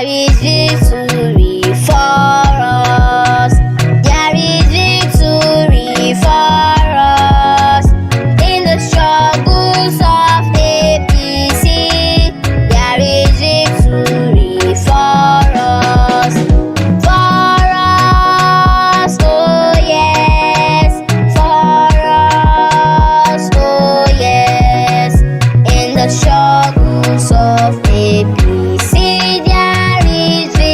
There is victory for us. There is victory for us. In the struggles of APC, there is victory for us. For us, oh yes. For us, oh yes. In the struggles of APC, there is victory.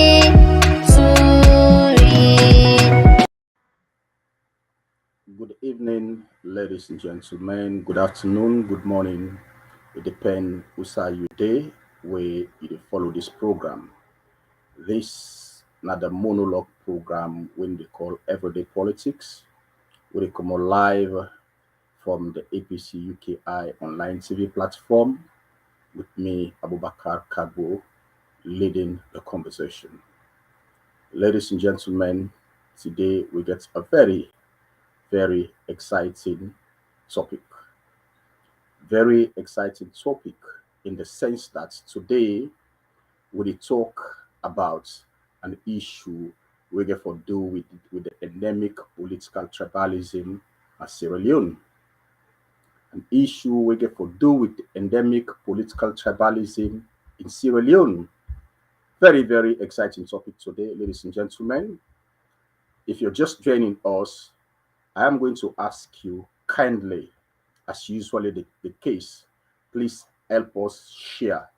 Good evening, ladies and gentlemen. Good afternoon, good morning. It depends who side you day where you follow this program. This not the monologue program when they call Everyday Politics. We come on live from the APC U.K online TV platform with me, Abubakar Kagbo, leading the conversation. Ladies and gentlemen, today we get a very, very exciting topic. Very exciting topic in the sense that today we talk about an issue we get for do with the endemic political tribalism at Sierra Leone. An issue we get for do with the endemic political tribalism in Sierra Leone. Very, very exciting topic today, ladies and gentlemen. If you're just joining us, I am going to ask you kindly, as usually the case, please help us share.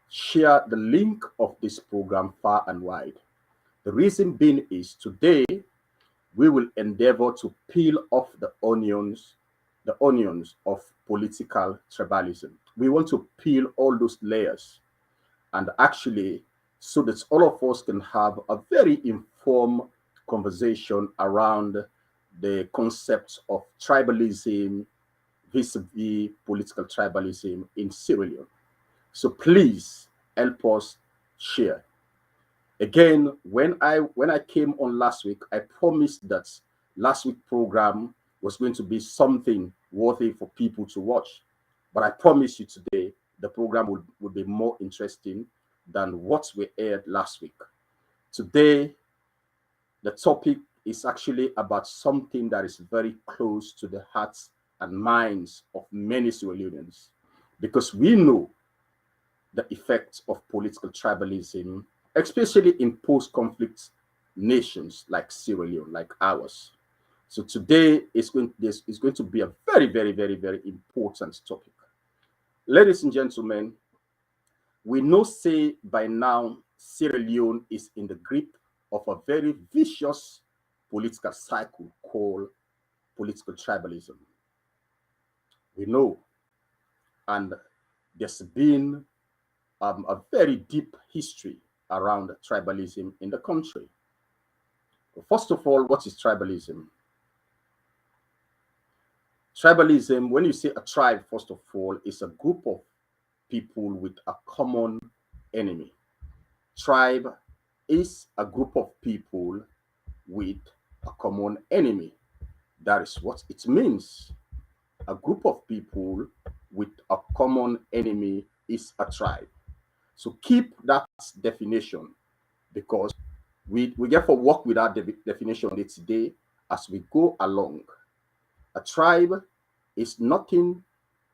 Share the link of this program far and wide. The reason being is today we will endeavor to peel off the onions of political tribalism. We want to peel all those layers and actually so that all of us can have a very informed conversation around the concept of tribalism vis-a-vis political tribalism in Sierra Leone. So please help us share. Again, when I came on last week, I promised that last week program was going to be something worthy for people to watch. But I promise you today the program will be more interesting than what we aired last week. Today, the topic is actually about something that is very close to the hearts and minds of many Sierra Leoneans, because we know the effects of political tribalism, especially in post-conflict nations like Sierra Leone, like ours. So today is going to be a very, very, very, very important topic. Ladies and gentlemen, we know say by now Sierra Leone is in the grip of a very vicious political cycle called political tribalism. We know, and there's been a very deep history around tribalism in the country. First of all, what is tribalism? Tribalism, when you say a tribe, first of all, is a group of people with a common enemy. Tribe is a group of people with a common enemy. That is what it means. A group of people with a common enemy is a tribe. So keep that definition, because we get for work with that definition today as we go along. A tribe is nothing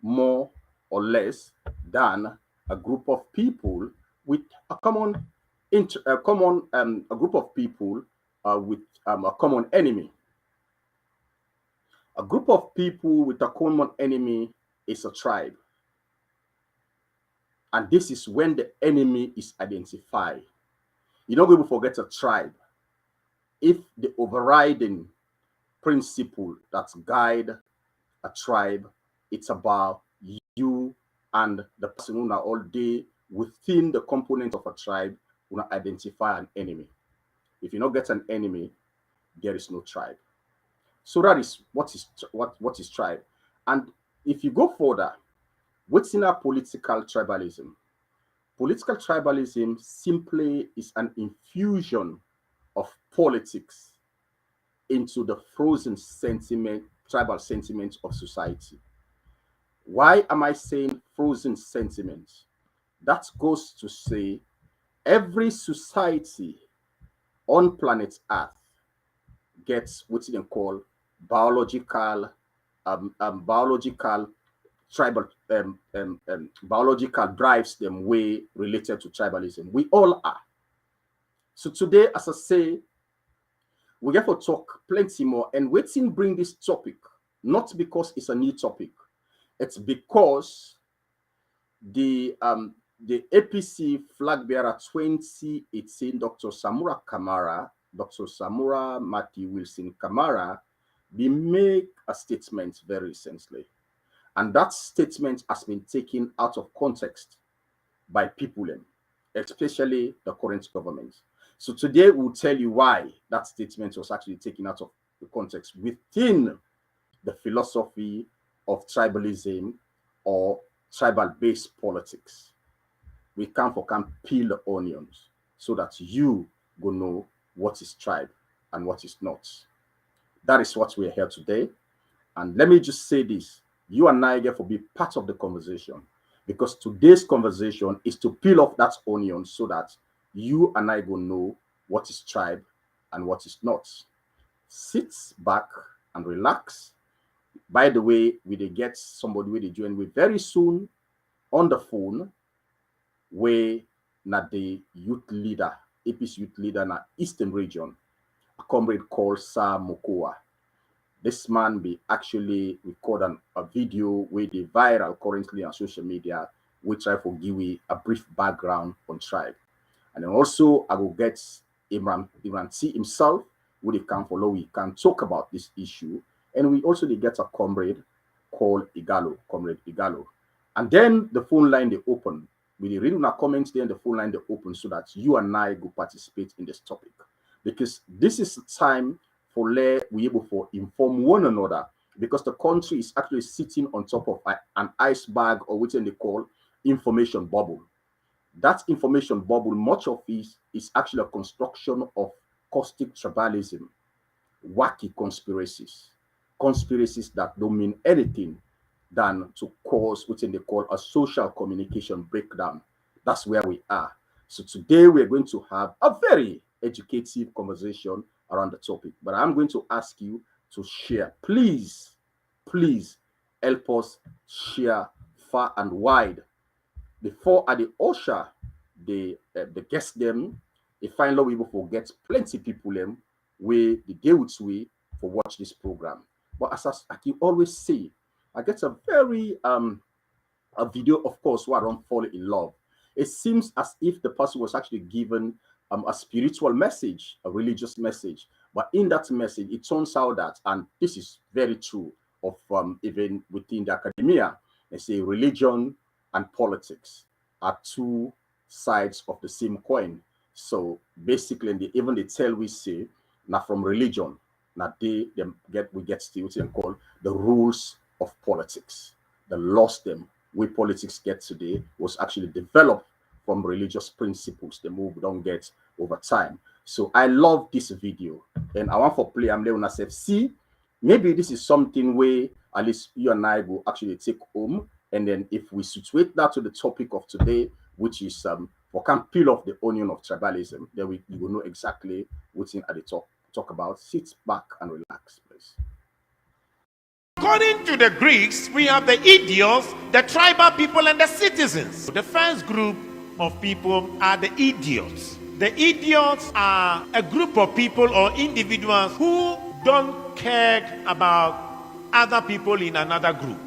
more or less than a group of people with a group of people with a common enemy. A group of people with a common enemy is a tribe. And this is when the enemy is identified. You know, people forget a tribe. If the overriding principle that guide a tribe, it's about you and the person who are all day within the component of a tribe who identify an enemy. If you don't get an enemy, there is no tribe. So that is what is tribe. And if you go further, what's in our political tribalism? Political tribalism simply is an infusion of politics into the frozen sentiment, tribal sentiments of society. Why am I saying frozen sentiments? That goes to say every society on planet Earth gets what they call biological, biological tribal, biological drives them way related to tribalism. We all are. So today, as I say, we have to talk plenty more, and waiting bring this topic, not because it's a new topic, it's because the APC flag bearer 2018, Dr. Samura Matthew Wilson Kamara, they make a statement very recently. And that statement has been taken out of context by people, especially the current government. So today we'll tell you why that statement was actually taken out of the context within the philosophy of tribalism or tribal-based politics. We can peel the onions so that you go know what is tribe and what is not. That is what we're here today. And let me just say this. You and I get to be part of the conversation, because today's conversation is to peel off that onion so that you and I go know what is tribe and what is not. Sit back and relax. By the way, we dey get somebody we dey join with very soon on the phone, where not the youth leader, APC youth leader in the Eastern region, a comrade called Sir Mokoa. This man be actually record a video where they viral currently on social media. We try to give you a brief background on tribe. And then also I will get Imran T himself, who they can follow. We can talk about this issue. And we also get a comrade called Comrade Igalo. And then the phone line they open. We read our comments there, and the phone line they open so that you and I go participate in this topic. Because this is the time for we able to inform one another, because the country is actually sitting on top of an iceberg, or what they call information bubble. That information bubble, much of it is actually a construction of caustic tribalism, wacky conspiracies that don't mean anything than to cause what they call a social communication breakdown. That's where we are. So today we're going to have a very educative conversation around the topic, but I'm going to ask you to share. Please help us share far and wide. Before at the usher, the guest them, they find out we will forget plenty people them where the day with we for watch this program. But as I can always say, I get a very a video, of course, where I don't fall in love. It seems as if the person was actually given a spiritual message, a religious message. But in that message, it turns out that, and this is very true of even within the academia, they say religion and politics are two sides of the same coin. So basically, even they tell we say, now from religion, now we get still and call the rules of politics. The laws them we politics get today was actually developed from religious principles. The move don't get over time. So I love this video, and I want to play. I'm letting myself see. Maybe this is something where at least you and I will actually take home, and then if we situate that to the topic of today, which is for can peel off the onion of tribalism, then you will know exactly what's in at the talk about. Sit back and relax, please. According to the Greeks, we have the idiots, the tribal people, and the citizens. The first group of people are the idiots. The idiots are a group of people or individuals who don't care about other people in another group.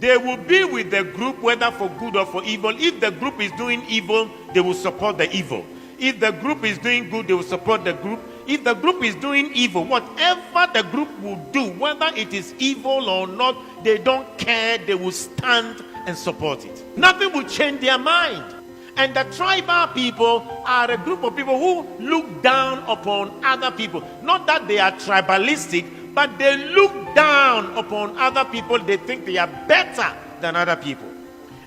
They will be with the group whether for good or for evil. If the group is doing evil, they will support the evil. If the group is doing good, they will support the group. If the group is doing evil, whatever the group will do, whether it is evil or not, they don't care. They will stand and support it. Nothing will change their mind. And the tribal people are a group of people who look down upon other people. Not that they are tribalistic, but they look down upon other people. They think they are better than other people.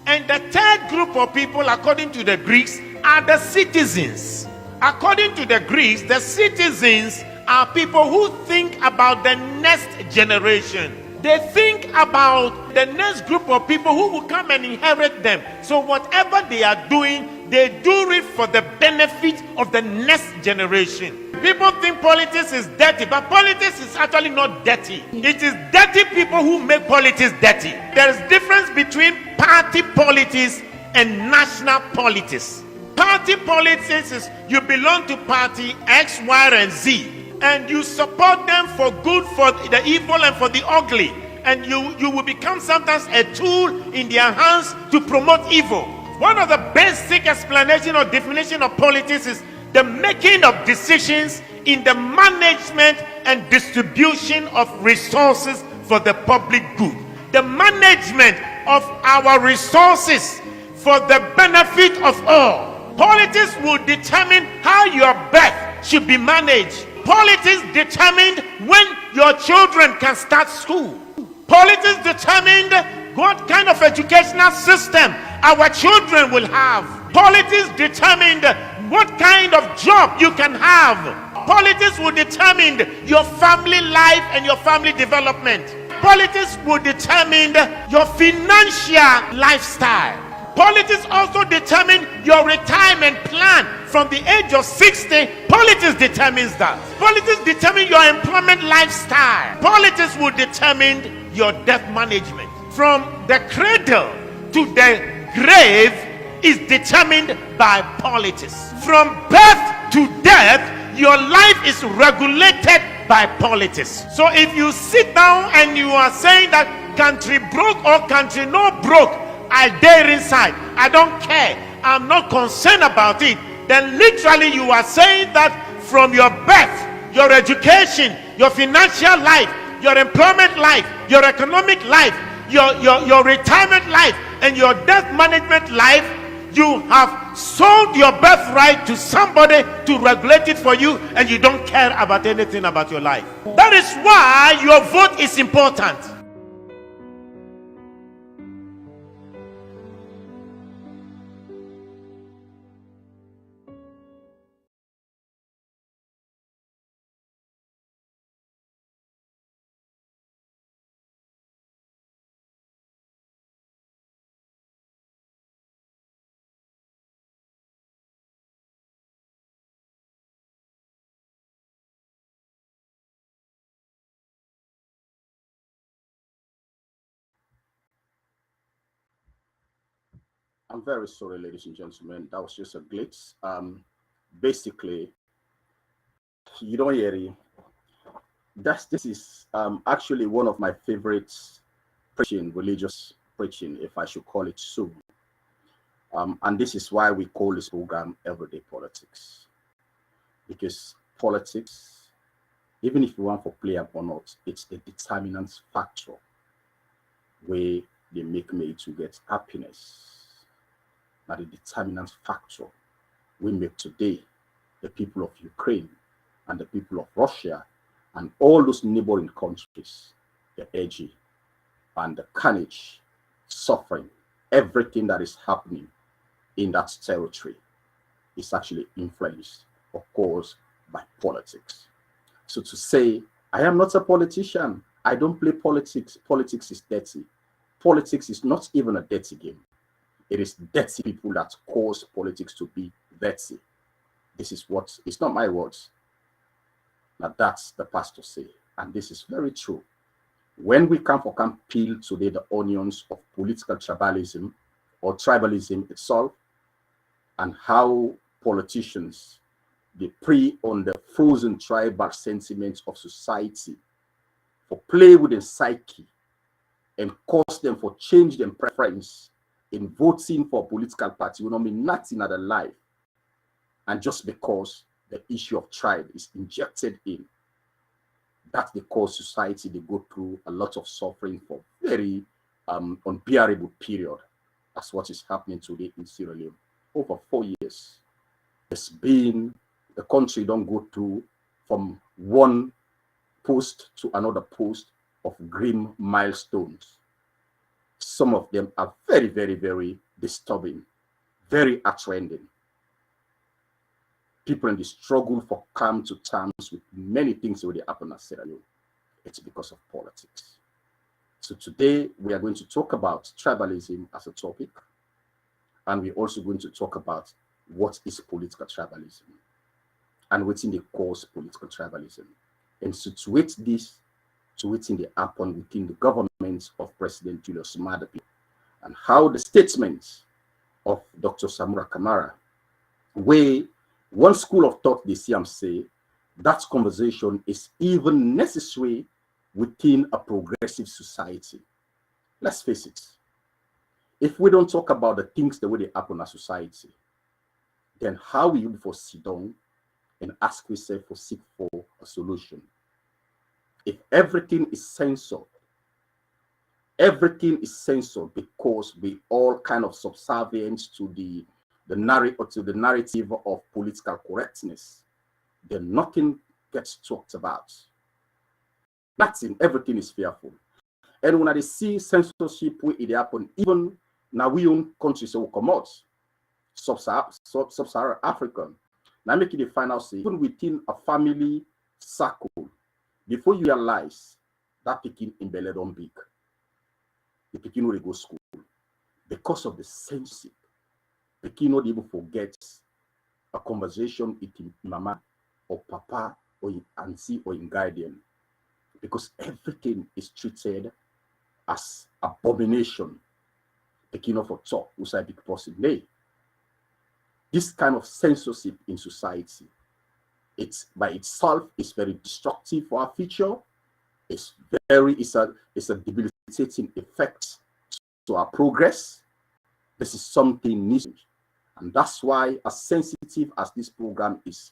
And the third group of people, according to the Greeks, are the citizens. According to the Greeks, the citizens are people who think about the next generation. They think about the next group of people who will come and inherit them. So whatever they are doing, they do it for the benefit of the next generation. People think politics is dirty, but politics is actually not dirty. It is dirty people who make politics dirty. There is difference between party politics and national politics. Party politics is you belong to party X, Y, and Z, and you support them for good, for the evil, and for the ugly. And you will become sometimes a tool in their hands to promote evil. One of the basic explanation or definition of politics is the making of decisions in the management and distribution of resources for the public good. The management of our resources for the benefit of all. Politics will determine how your birth should be managed. Politics determined when your children can start school. Politics determined what kind of educational system our children will have. Politics determined what kind of job you can have. Politics will determine your family life and your family development. Politics will determine your financial lifestyle. Politics also determine your retirement plan from the age of 60. Politics determines that. Politics determine your employment lifestyle. Politics will determine your debt management. From the cradle to the grave is determined by politics. From birth to death, your life is regulated by politics. So if you sit down and you are saying that country broke or country no broke, I dare inside, I don't care, I'm not concerned about it, then literally you are saying that from your birth, your education, your financial life, your employment life, your economic life, your retirement life, and your debt management life, you have sold your birthright to somebody to regulate it for you, and you don't care about anything about your life. That is why your vote is important. I'm very sorry, ladies and gentlemen. That was just a glitch. Basically, you don't hear it. This is actually one of my favorite preaching, religious preaching, if I should call it so. And this is why we call this program Everyday Politics. Because politics, even if you want to play up or not, it's the determinant factor where they make me to get happiness. Now the determinant factor we make today the people of Ukraine and the people of Russia and all those neighboring countries, the edgy and the carnage, suffering, everything that is happening in that territory is actually influenced, of course, by politics. So to say, I am not a politician, I don't play politics, politics is dirty. Politics is not even a dirty game. It is dirty people that cause politics to be dirty. This is what, it's not my words. Now that's the pastor say, and this is very true. When we come peel today the onions of political tribalism or tribalism itself, and how politicians, they prey on the frozen tribal sentiments of society for play with the psyche and cause them for change their preference in voting for a political party will not mean nothing other life. And just because the issue of tribe is injected in, that they cause society, they go through a lot of suffering for very unbearable period. That's what is happening today in Sierra Leone. Over 4 years, it's been, the country don't go through from one post to another post of grim milestones. Some of them are very, very, very disturbing, very heartrending. People in the struggle for come to terms with many things that happen in Sierra Leone. It's because of politics. So today we are going to talk about tribalism as a topic, and we're also going to talk about what is political tribalism and what's in the cause political tribalism, and situate this to what's in the happen within the government of President Julius Maada Bio, and how the statements of Dr. Samura Kamara, where one school of thought they see and say that conversation is even necessary within a progressive society. Let's face it, if we don't talk about the things the way they happen in a society, then how will you for sit down and ask yourself for seek for a solution? If everything is censored because we all kind of subservient to the narrative of political correctness, then nothing gets talked about. Nothing, everything is fearful. And when I see censorship where it happen, even now we own countries that will come out, sub-Saharan African. Now make it the final say, even within a family circle, before you realize that picking in belly don't big, the picking will go school because of the censorship. Picking not even forget a conversation with mama or papa or in auntie or in guardian, because everything is treated as abomination. Picking off a talk, which I big person. Nay, this kind of censorship in society, it's by itself is very destructive for our future. It's a debilitating effect to our progress. This is something new, and that's why, as sensitive as this program is,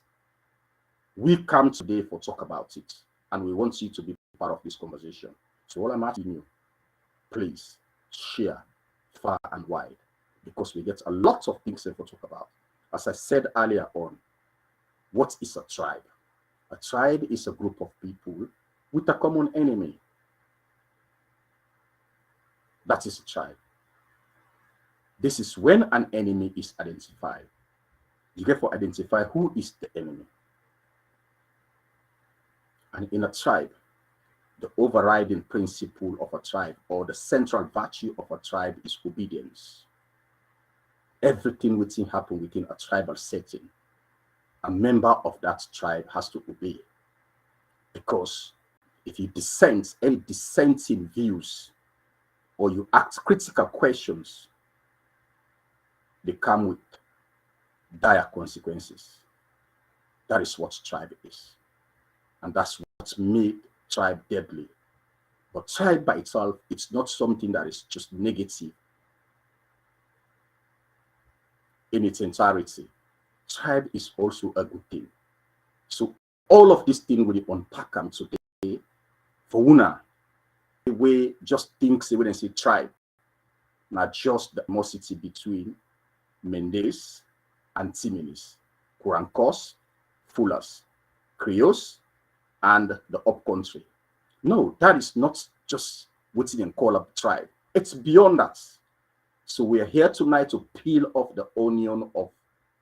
we come today for talk about it, and we want you to be part of this conversation. So what I'm asking you, please share far and wide, because we get a lot of things to talk about. As I said earlier on, what is a tribe? A tribe is a group of people with a common enemy. That is a tribe. This is when an enemy is identified. You get to identify who is the enemy. And in a tribe, the overriding principle of a tribe, or the central virtue of a tribe, is obedience. Everything within happen within a tribal setting, a member of that tribe has to obey. Because if you dissent, any dissenting views, or you ask critical questions, they come with dire consequences. That is what tribe is. And that's what made tribe deadly. But tribe by itself, it's not something that is just negative in its entirety. Tribe is also a good thing. So all of these things will unpack them today. For una, the way just thinks when they say tribe, not just the animosity between Mendes and Timinis, Kurankos, Fullers, Creoles, and the upcountry. No, that is not just what you can call a tribe. It's beyond that. So we are here tonight to peel off the onion of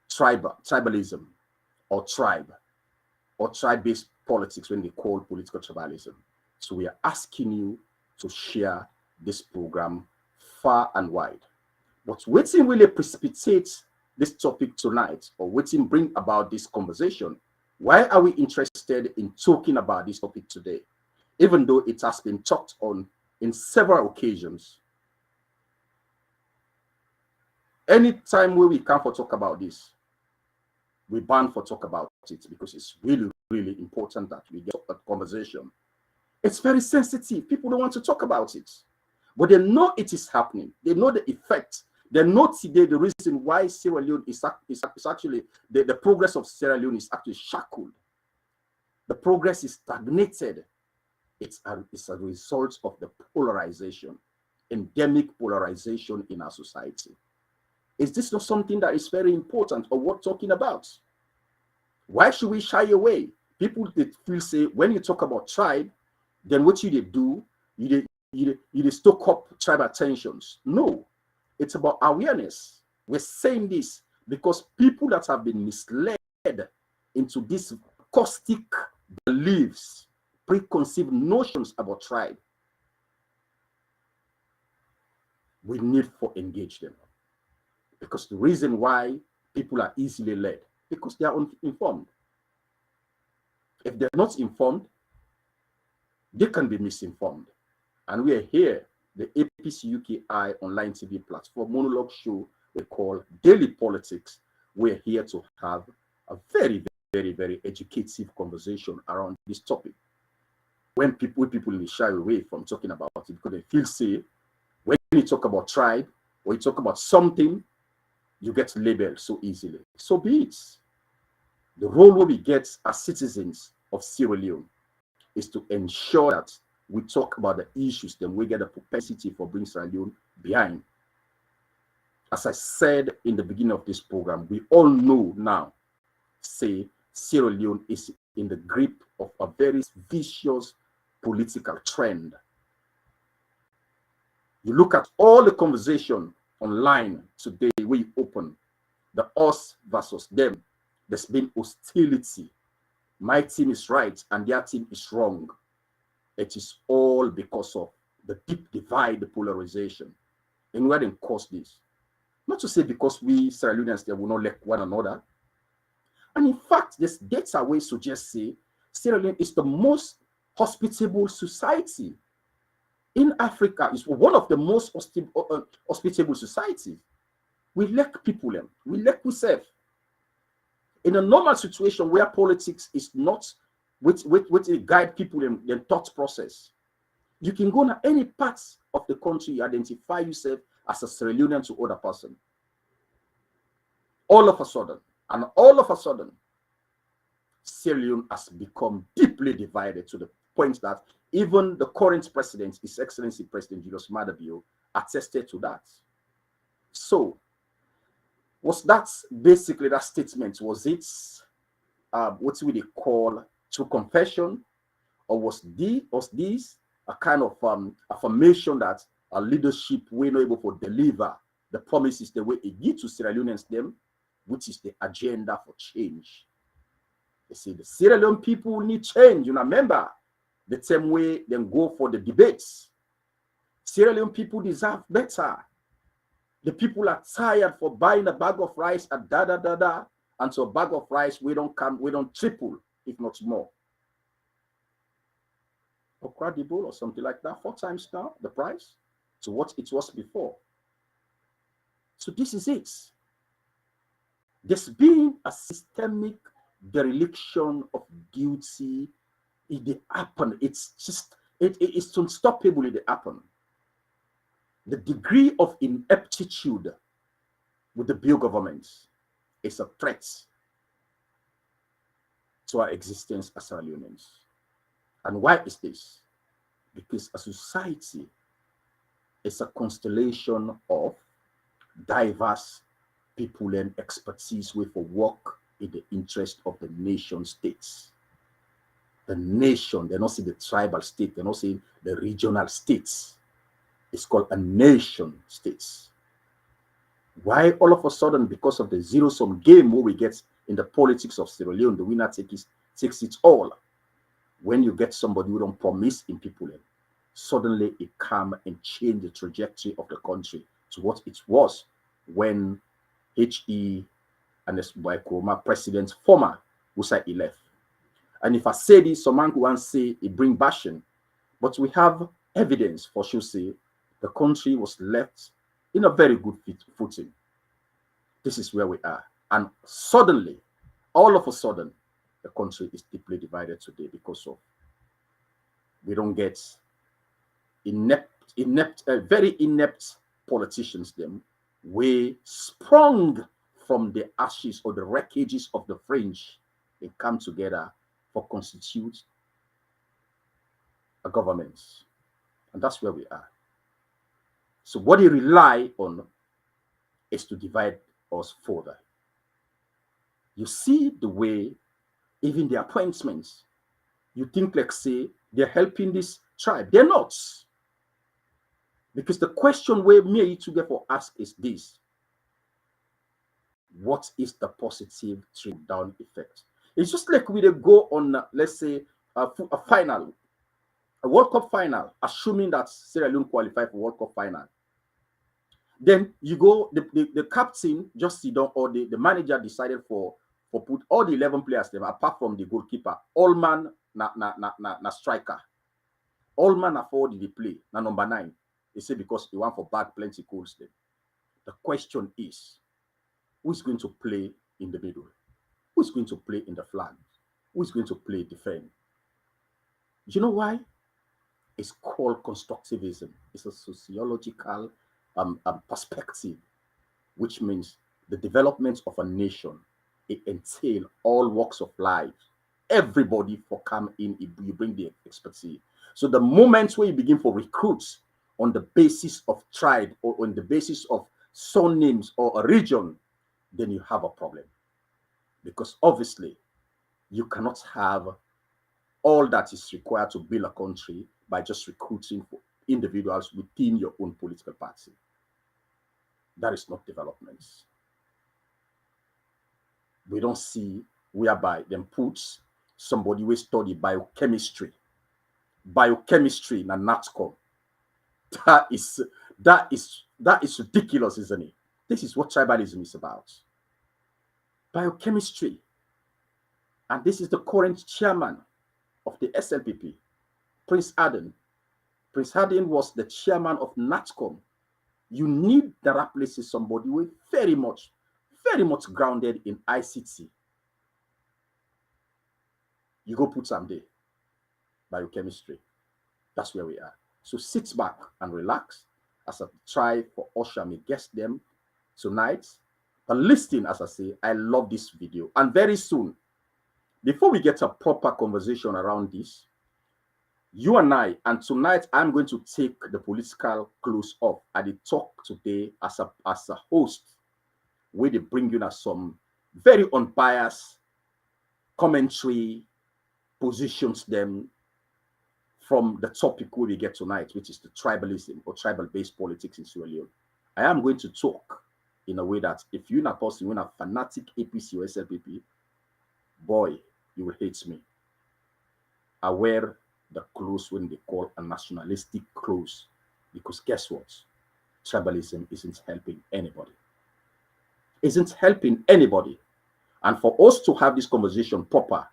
tribalism, or tribe-based politics, when they call political tribalism. So we are asking you to share this program far and wide. But what really precipitates this topic tonight, or what bring about this conversation? Why are we interested in talking about this topic today, even though it has been talked on in several occasions? Anytime where we come for talk about this, we ban for talk about it, because it's really, really important that we get a conversation. It's very sensitive. People don't want to talk about it, but they know it is happening. They know the effect. They know today the reason why Sierra Leone is actually, the progress of Sierra Leone is actually shackled. The progress is stagnated. It's a result of the polarization, endemic polarization in our society. Is this not something that is very important or worth talking about? Why should we shy away? People that feel say, when you talk about tribe, then what you do, you stoke up tribal tensions. No, it's about awareness. We're saying this because people that have been misled into these caustic beliefs, preconceived notions about tribe, we need to engage them. Because the reason why people are easily led, because they are uninformed. If they're not informed, they can be misinformed. And we are here, the APC U.K online TV platform monologue show we call Daily Politics. We're here to have a very, very, very educative conversation around this topic. When people shy away from talking about it because they feel safe, when you talk about tribe or you talk about something, you get labeled so easily. So be it. The role we get as citizens of Sierra Leone is to ensure that we talk about the issues, then we get a propensity for bringing Sierra Leone behind. As I said in the beginning of this program, we all know now, say, Sierra Leone is in the grip of a very vicious political trend. You look at all the conversation online today, we open the us versus them. There's been hostility. My team is right and their team is wrong. It is all because of the deep divide, the polarization. And where then cause this? Not to say because we Sierra Leoneans they will not like one another. And in fact, this data way suggests say Sierra Leone is the most hospitable society in Africa. It's one of the most hospitable societies. We like people, we like ourselves. In a normal situation where politics is not with guide people in the thought process, you can go to any part of the country, you identify yourself as a Sierra Leonean to other person. All of a sudden, Sierra Leone has become deeply divided to the point that even the current president, His Excellency President Julius Maada Bio, attested to that. So, was that basically that statement? Was it what we call true confession, or was this a kind of affirmation that a leadership we're not able to deliver the promises the way it gives to Sierra Leoneans them, which is the agenda for change? They say the Sierra Leone people need change. You remember the same way they go for the debates. Sierra Leone people deserve better. The people are tired for buying a bag of rice at and so a bag of rice we don't triple, if not more. Credible or something like that, 4 times now the price to what it was before. So this is it. There's been a systemic dereliction of duty. It happened. It's just it's unstoppable. It happened. The degree of ineptitude with the Bill government is a threat to our existence as Sierra Leoneans. And why is this? Because a society is a constellation of diverse people and expertise with a work in the interest of the nation states. The nation, they're not saying the tribal state, they're not saying the regional states. It's called a nation states. Why all of a sudden, because of the zero-sum game where we get in the politics of Sierra Leone, the winner takes it all. When you get somebody who don't promise in people, suddenly it come and change the trajectory of the country to what it was when HE and the Kurma president former Usai left. And if I say this, some man who say it bring bashing, but we have evidence for sure say the country was left in a very good footing. This is where we are. And suddenly, all of a sudden, the country is deeply divided today because of we don't get very inept politicians them we sprung from the ashes or the wreckages of the French. They come together for constitute a government. And that's where we are. So what they rely on is to divide us further. You see the way even the appointments, you think like say they're helping this tribe. They're not. Because the question where me and you together ask is this: what is the positive trickle-down effect? It's just like we go on, let's say, a final, a World Cup final, assuming that Sierra Leone qualified for World Cup final. Then you go, the captain just sit down, or the manager decided for put all the 11 players them apart from the goalkeeper. All man na striker. All man afford the play. Now number 9. They say because they want for bad plenty goals them. The question is, who is going to play in the middle? Who is going to play in the flank? Who is going to play defend? You know why? It's called constructivism. It's a sociological perspective, which means the development of a nation. It entails all walks of life. Everybody for come in, you bring the expertise. So the moment where you begin for recruits on the basis of tribe or on the basis of surnames or a region, then you have a problem. Because obviously, you cannot have all that is required to build a country by just recruiting for individuals within your own political party. That is not development. We don't see whereby them puts somebody who study biochemistry in a NATCOM. That is ridiculous, isn't it? This is what tribalism is about. Biochemistry. And this is the current chairman of the SLPP, Prince Adam. Prince Adam was the chairman of NATCOM. You need that replaces somebody with very much grounded in ICT. You go put some day, biochemistry. That's where we are. So sit back and relax as I try for Osha may guest them tonight. But listen, as I say, I love this video. And very soon, before we get a proper conversation around this, you and I, and tonight I'm going to take the political clothes off. I did talk today as a host, where they bring you some very unbiased commentary, positions them from the topic we get tonight, which is the tribalism or tribal-based politics in Sierra Leone. I am going to talk in a way that if you're not a person, you're a fanatic APC or SLPP, boy, you will hate me. I wear the clothes when they call a nationalistic clothes, because guess what? Tribalism isn't helping anybody. Isn't helping anybody. And for us to have this conversation proper,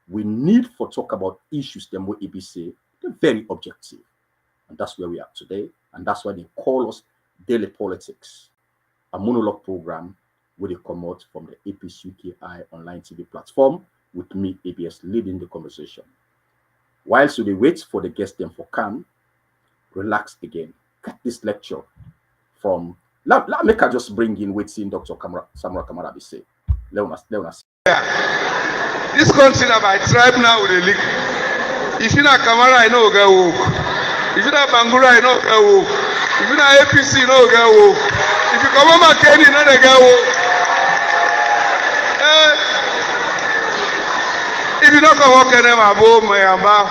we need for talk about issues them with APC. They're very objective. And that's where we are today. And that's why they call us Daily Politics, a monologue program where they come out from the APC U.K. online TV platform with me, ABS, leading the conversation. Whilst we wait for the guests them for come, relax again. Cut this lecture from, let me just bring in waiting Dr. Samura Kamara be say. Let us. This country now by tribe now with the league. If you not Kamara, I know get woke. If you not Bangura, I know get woke. If you not APC, you know get woke. If you come on Kenny, you know they get woke. If you not come on Kenny, my boy, my amba,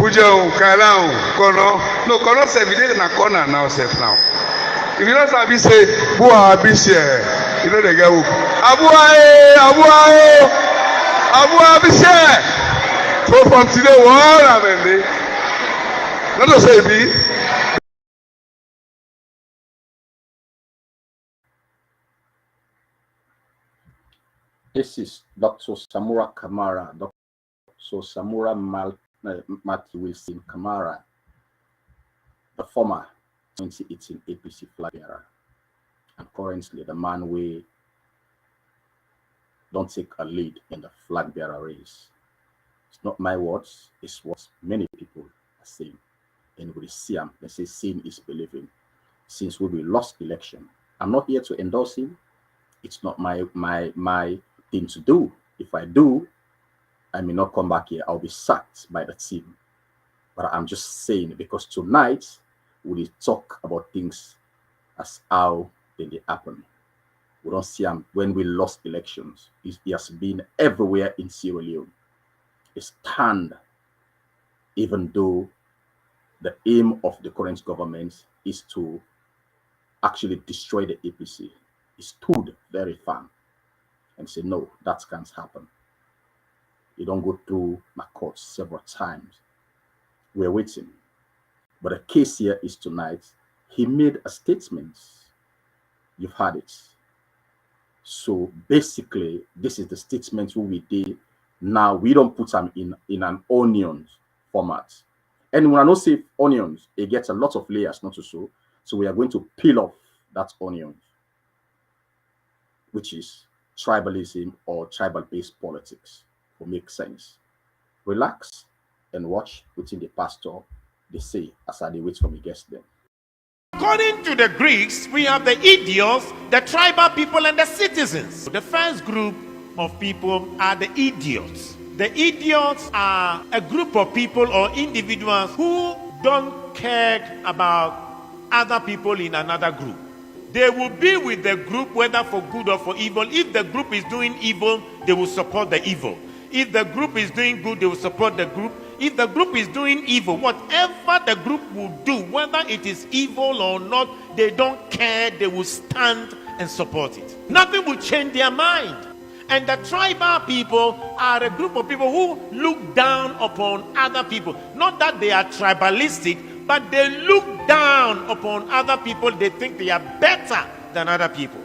Pujo, Kalang, Kono, no Kono Seville na corner now, safe now. If you don't have say, Bua Bishie, you know they get woke. Abu Abishe. So from today, what happened? Not to say me. This is Dr. Samura Kamara, Dr. Samura Matthew Wilson Kamara, the former 2018 APC flag bearer, and currently the man we don't take a lead in the flag bearer race. It's not my words, it's what many people are saying. And we see him, they say seeing is believing. Since we lost election, I'm not here to endorse him. It's not my thing to do. If I do, I may not come back here. I'll be sacked by the team. But I'm just saying, because tonight we talk about things as how they happen. We don't see him when we lost elections. He has been everywhere in Sierra Leone. A stand, even though the aim of the current government is to actually destroy the APC. He stood very firm and said, no, that can't happen. You don't go through my courts several times. We're waiting. But the case here is tonight, he made a statement. You've heard it. So basically, this is the statement we did. Now we don't put them in an onions format. And when I don't say onions, it gets a lot of layers, not so. So we are going to peel off that onion, which is tribalism or tribal-based politics. Will make sense. Relax and watch within the pastor they say as I wait for me guest them. According to the Greeks, we have the idiots, the tribal people, and the citizens. The first group of people are the idiots. The idiots are a group of people or individuals who don't care about other people in another group. They will be with the group whether for good or for evil. If the group is doing evil, they will support the evil. If the group is doing good, they will support the group. If the group is doing evil, whatever the group will do, whether it is evil or not, they don't care. They will stand and support it. Nothing will change their mind. And the tribal people are a group of people who look down upon other people. Not that they are tribalistic, but they look down upon other people. They think they are better than other people.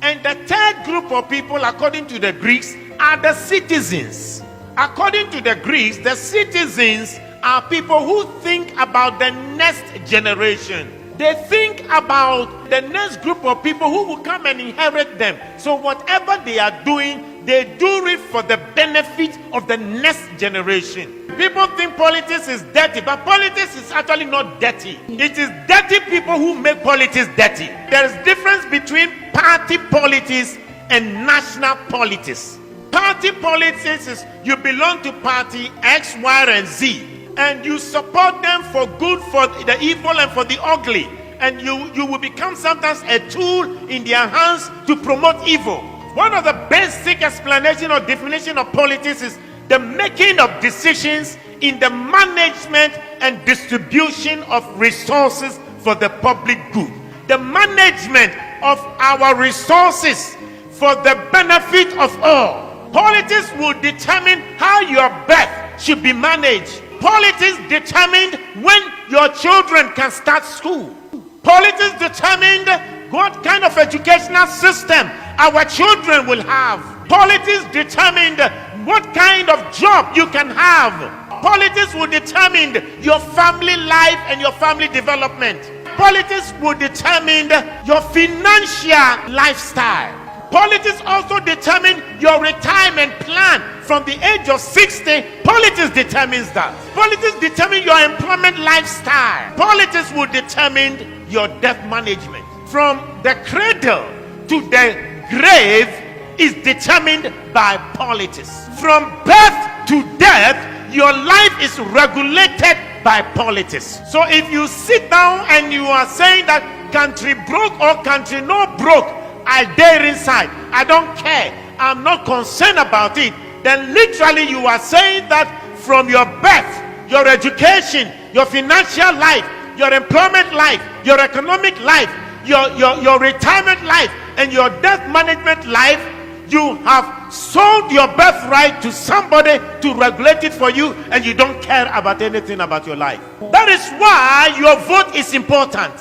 And the third group of people, according to the Greeks, are the citizens. According to the Greeks, the citizens are people who think about the next generation. They think about the next group of people who will come and inherit them. So whatever they are doing, they do it for the benefit of the next generation. People think politics is dirty, but politics is actually not dirty. It is dirty people who make politics dirty. There is difference between party politics and national politics. Party politics is you belong to party X, Y, and Z, and you support them for good, for the evil, and for the ugly. And you will become sometimes a tool in their hands to promote evil. One of the basic explanation or definition of politics is the making of decisions in the management and distribution of resources for the public good. The management of our resources for the benefit of all. Politics will determine how your birth should be managed. Politics determined when your children can start school. Politics determined what kind of educational system our children will have. Politics determined what kind of job you can have. Politics will determine your family life and your family development. Politics will determine your financial lifestyle. Politics also determine your retirement plan from the age of 60. Politics determines that. Politics determine your employment lifestyle. Politics will determine your death management. From the cradle to the grave is determined by politics. From birth to death, your life is regulated by politics. So if you sit down and you are saying that country broke or country no broke, I dare inside, I don't care, I'm not concerned about it, then literally you are saying that from your birth, your education, your financial life, your employment life, your economic life, your retirement life, and your death management life, you have sold your birthright to somebody to regulate it for you, and you don't care about anything about your life. That is why your vote is important.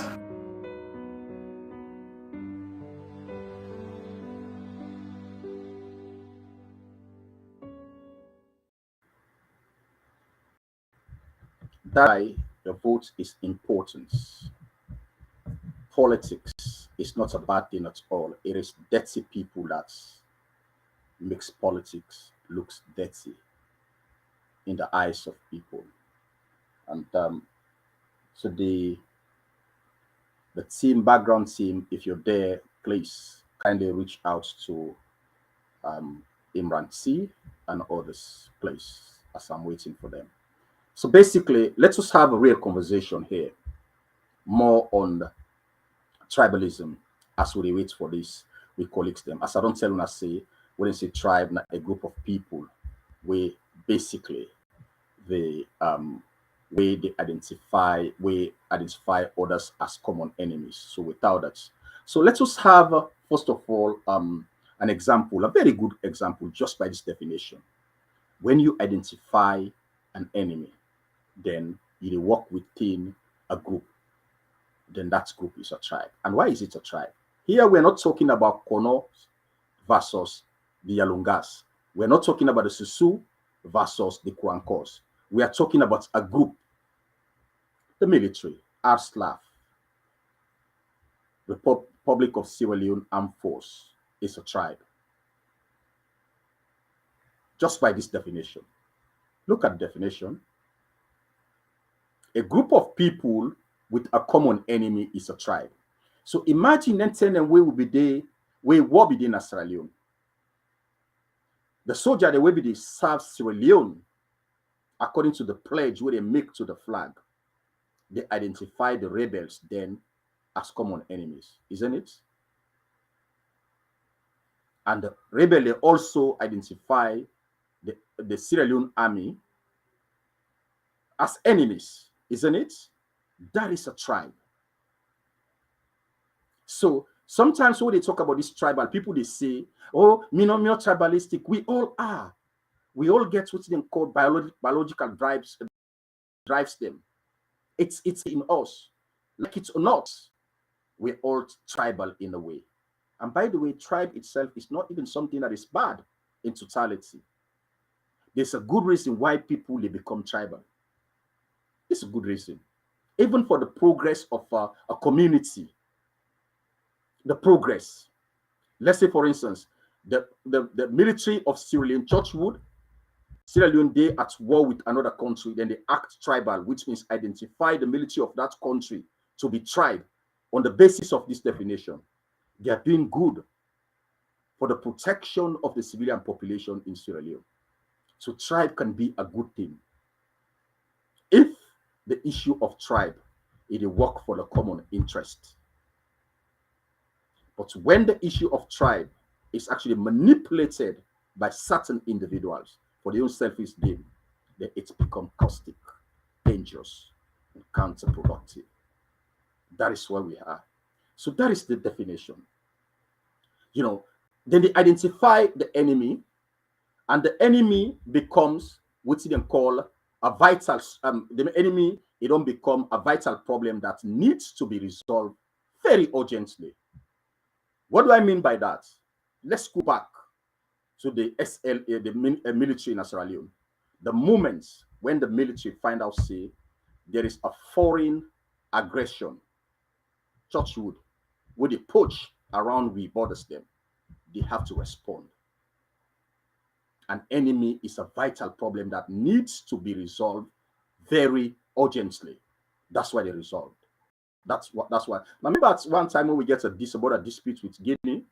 That's why the vote is important. Politics is not a bad thing at all. It is dirty people that makes politics looks dirty in the eyes of people. And so the team, background team, if you're there, please kindly reach out to Imran C and others, please, as I'm waiting for them. So basically, let's just have a real conversation here, more on tribalism as we wait for this. We colleagues them. As I don't tell them, I say, when they say tribe, not a group of people, we basically the way they identify others as common enemies. So without that, so let's just have first of all an example, a very good example, just by this definition. When you identify an enemy, then you work within a group. then that group is a tribe. And why is it a tribe? Here we're not talking about Kono versus the Yalungas. We're not talking about the Susu versus the Kwankos. We are talking about a group, the military, ARSLAF, Republic of Sierra Leone Armed Force, is a tribe. Just by this definition. Look at the definition. A group of people with a common enemy is a tribe. So imagine then and we will be there, we will be in Sierra Leone. The soldier, they will be they serve Sierra Leone according to the pledge where they make to the flag. They identify the rebels then as common enemies, isn't it? And the rebel, they also identify the Sierra Leone army as enemies, isn't it? That is a tribe. So sometimes when they talk about this tribal, people they say, oh, me not tribalistic. We all are. We all get what they call biological drives them. It's in us. Like it or not, we're all tribal in a way. And by the way, tribe itself is not even something that is bad in totality. There's a good reason why people they become tribal. It's a good reason. Even for the progress of a community, the progress. Let's say, for instance, the military of Sierra Leone, Churchwood, Sierra Leone, they at war with another country, then they act tribal, which means identify the military of that country to be tribe on the basis of this definition. They are doing good for the protection of the civilian population in Sierra Leone. So tribe can be a good thing if the issue of tribe is a work for the common interest. But when the issue of tribe is actually manipulated by certain individuals for their own selfish gain, then it's become caustic, dangerous, and counterproductive. That is where we are. So that is the definition. Then they identify the enemy, and the enemy becomes what they call a vital, the enemy, it don't become a vital problem that needs to be resolved very urgently. What do I mean by that? Let's go back to the SLA, the military in Sierra Leone. The moments when the military find out, say, there is a foreign aggression, Churchwood, where they poach around we borders them, they have to respond. An enemy is a vital problem that needs to be resolved very urgently. That's why they resolved. That's why. I remember at one time when we get a dispute with Guinea,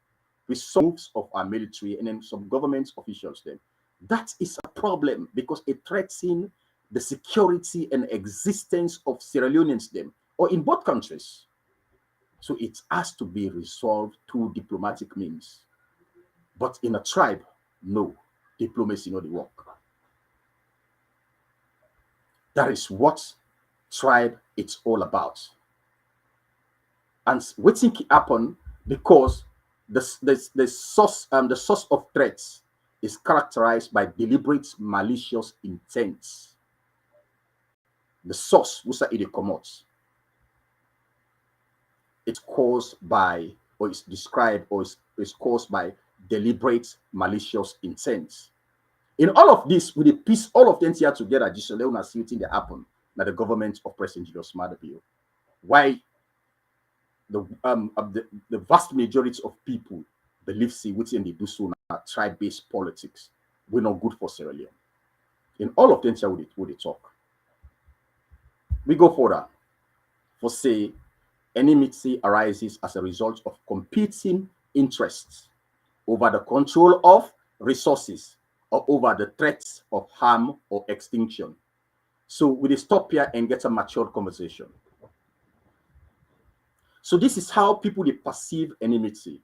with some moves of our military and then some government officials then. That is a problem because it threatens the security and existence of Sierra Leoneans then, or in both countries. So it has to be resolved through diplomatic means. But in a tribe, no, diplomacy not the work. That is what tribe it's all about. And what thing happen because the source of threats is characterized by deliberate malicious intent. The source, which it comes, it's caused by, or is described, or is caused by deliberate malicious intent. In all of this, we piece all of them here together, just so let us see what happen that the government of President Julius Maada Bio. Why the vast majority of people believe see within they do so now tribe-based politics. We're not good for Sierra Leone. In all of them here would they talk. We go further. For say, enmity arises as a result of competing interests over the control of resources or over the threats of harm or extinction. So we stop here and get a mature conversation. So this is how people they perceive enmity.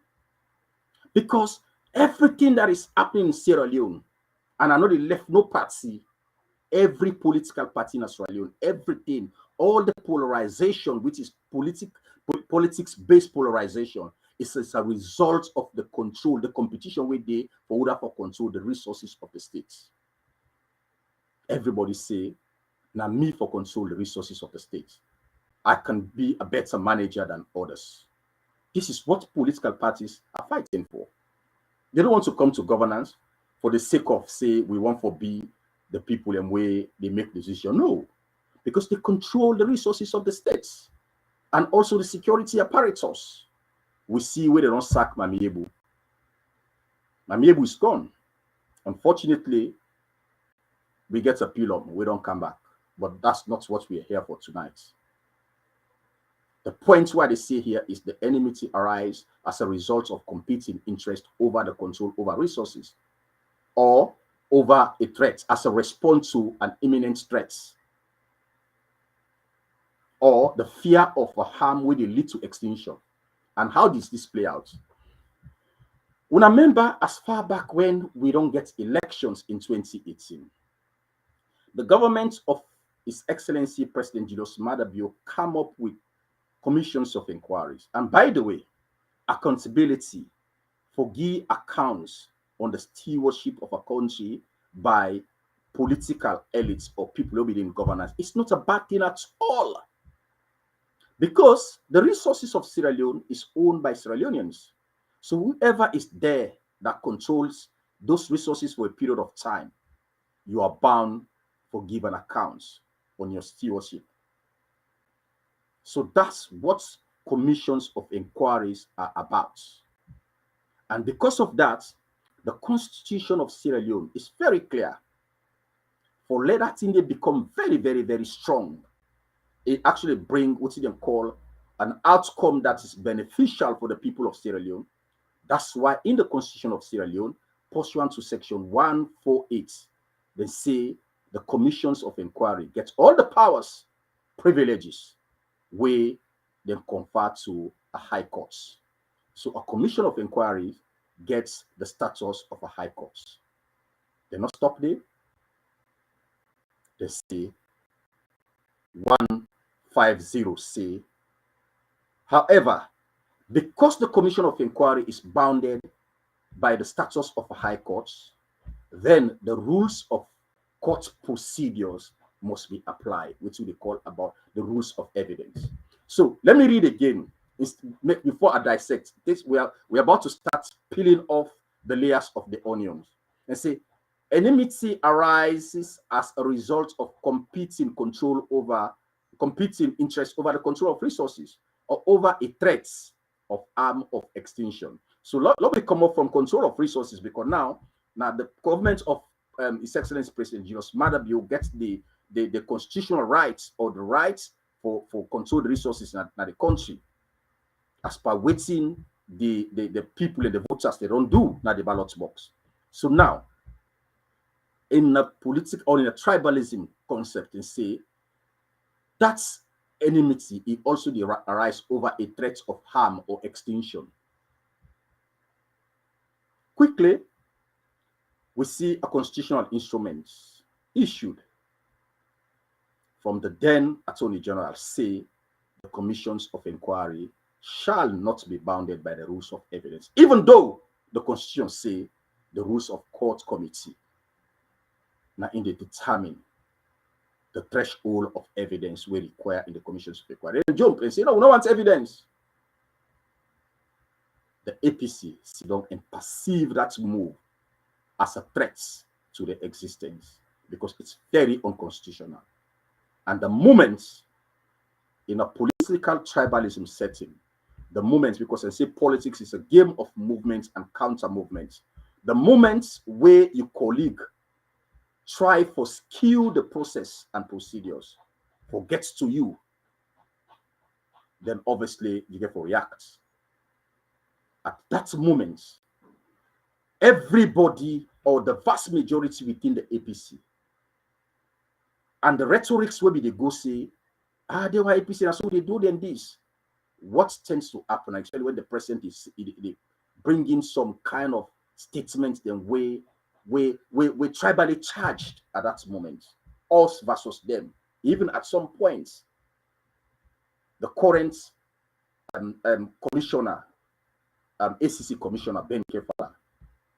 Because everything that is happening in Sierra Leone, and I know they left no party, every political party in Sierra Leone, everything, all the polarization, which is politics-based polarization, is as a result of the control, the competition with they for control the resources of the states. Everybody say, now me for control the resources of the states. I can be a better manager than others. This is what political parties are fighting for. They don't want to come to governance for the sake of, say, we want to be the people and way they make decisions. No, because they control the resources of the states and also the security apparatus. We see where they don't sack Mamiebu. Mamiebu is gone. Unfortunately, we get a pilum, we don't come back. But that's not what we are here for tonight. The point why they say here is the enmity arise as a result of competing interest over the control over resources or over a threat as a response to an imminent threat or the fear of a harm will lead to extinction. And how does this play out? When I remember as far back when we don't get elections in 2018, the government of His Excellency President Julius Maada Bio come up with commissions of inquiries. And by the way, accountability for give accounts on the stewardship of a country by political elites or people within governance, it's not a bad thing at all. Because the resources of Sierra Leone is owned by Sierra Leoneans. So whoever is there that controls those resources for a period of time, you are bound for giving accounts on your stewardship. So that's what commissions of inquiries are about. And because of that, the constitution of Sierra Leone is very clear. For let that thing they become very, very, very strong, it actually brings what they call an outcome that is beneficial for the people of Sierra Leone. That's why in the constitution of Sierra Leone, pursuant to section 148, they say the commissions of inquiry get all the powers, privileges, where they confer to a high court. So a commission of inquiry gets the status of a high court. They not stop there. They say 150 say, however, because the commission of inquiry is bounded by the status of a high court, then the rules of court procedures must be applied, which we call about the rules of evidence. So let me read again before I dissect this. We're about to start peeling off the layers of the onions and say enmity arises as a result of competing interest over the control of resources or over a threat of harm of extinction. So let me come up from control of resources, because now the government of His Excellency President Julius Maada Bio gets the constitutional rights or the rights for control the resources in the country as per waiting the people and the voters they don't do now the ballot box. So now in a political or in a tribalism concept and say that's enmity, it also arise over a threat of harm or extinction. Quickly, we see a constitutional instrument issued from the then Attorney General say the commissions of inquiry shall not be bounded by the rules of evidence, even though the Constitution say the rules of court committee now in they determine the threshold of evidence we require in the commissions of inquiry. They jump and say, no, we don't want evidence. The APC sit down and perceive that move as a threat to their existence because it's very unconstitutional. And the moment in a political tribalism setting, the moment, because I say politics is a game of movements and counter movements, the moment where your colleague try for skew the process and procedures forgets to you, then obviously you get to react. At that moment, everybody or the vast majority within the APC and the rhetorics will be they go say, they were APC, and so they do then this. What tends to happen actually when the president is bringing some kind of statement, then we tribally charged at that moment, us versus them. Even at some points, the current commissioner, ACC commissioner Ben Kefala,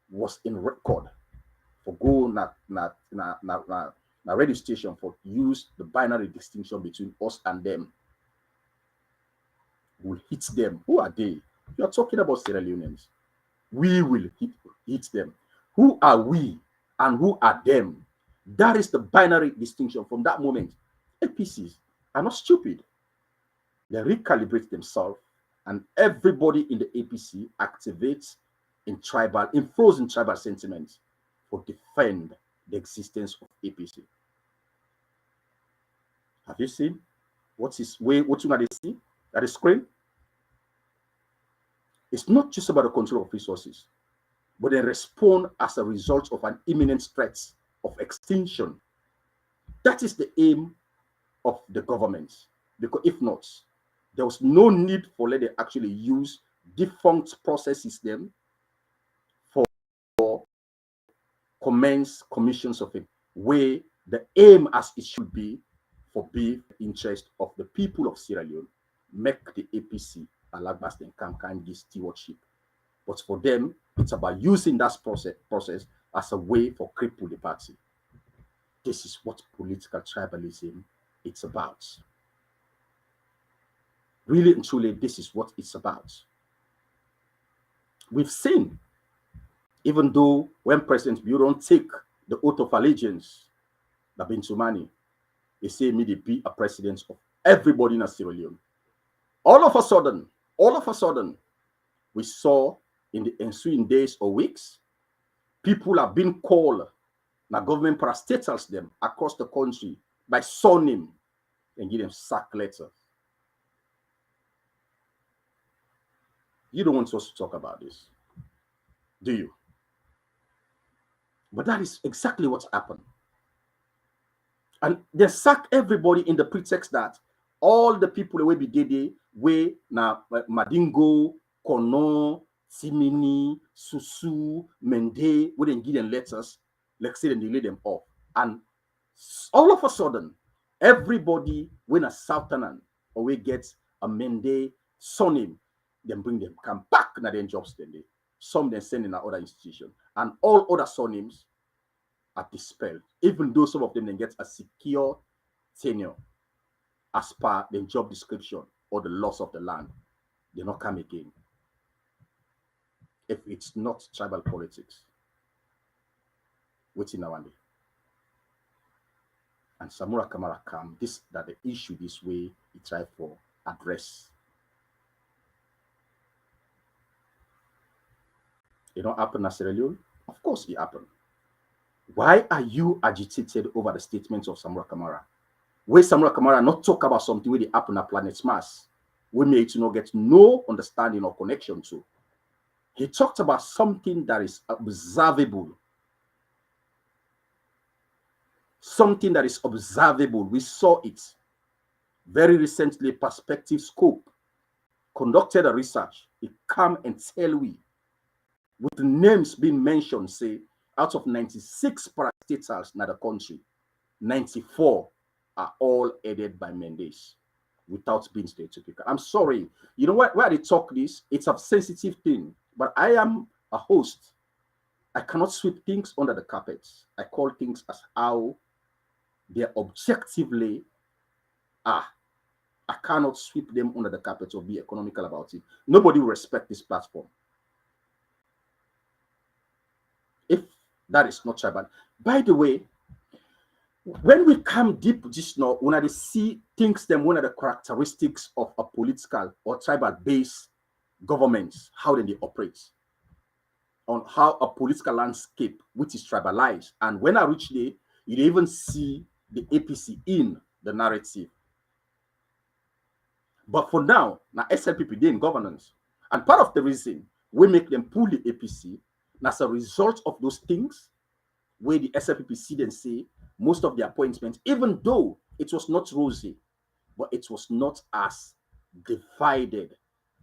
was in record for go na radio station for use the binary distinction between us and them. will hit them. Who are they? You are talking about Sierra Leoneans. We will hit them. Who are we and who are them? That is the binary distinction. From that moment, APCs are not stupid. They recalibrate themselves, and everybody in the APC activates in frozen tribal sentiments for defend the existence of APC. Have you seen what you see at the screen? It's not just about the control of resources, but they respond as a result of an imminent threat of extinction. That is the aim of the government. Because if not, there was no need for let them actually use defunct process system for commence commissions of it, where the aim as it should be for the interest of the people of Sierra Leone, make the APC Alagbas and can give stewardship. But for them, it's about using that process as a way for cripple the party. This is what political tribalism it's about. Really and truly, this is what it's about. We've seen, even though when President Buron take the oath of allegiance, the Bintumani, they say me to be a president of everybody in Sierra Leone. All of a sudden, we saw in the ensuing days or weeks, people have been called, now government parastatals them across the country by surname and give them sack letters. You don't want us to talk about this, do you? But that is exactly what's happened. And they sack everybody in the pretext that all the people will be dead, way now Madingo, Kono, Simini, Susu, Mende, we didn't give them letters, like say they lay them off. And all of a sudden, everybody when a Southerner or we get a Mende surname, then bring them come back na their jobs then they some then send in another institution. And all other surnames are dispelled, even though some of them then get a secure tenure as per the job description or the loss of the land. They not come again. If it's not tribal politics, what's in our day? And Samura Kamara come this that the issue this way he tried for address. It don't happen in Sierra Leone? Of course it happened. Why are you agitated over the statements of Samura Kamara? Where Samura Kamara not talk about something where they happen on planet Mars, we may to not get no understanding or connection to. He talked about something that is observable. Something that is observable. We saw it very recently. Perspective Scope conducted a research. It come and tell we, with the names being mentioned, say, out of 96 parastatals in the country, 94 are all headed by Mendes without being stereotypical. I'm sorry. You know what? Why they talk this? It's a sensitive thing. But I am a host. I cannot sweep things under the carpet. I call things as how they objectively are. I cannot sweep them under the carpet or be economical about it. Nobody will respect this platform. If that is not tribal. By the way, when we come deep just now, when I see things, then one of the characteristics of a political or tribal-based governments, how they operate, on how a political landscape which is tribalized. And when I reach there, you even see the APC in the narrative. But for now SLPP they in governance. And part of the reason we make them pull the APC, as a result of those things, where the SLPP see and say most of the appointments, even though it was not rosy, but it was not as divided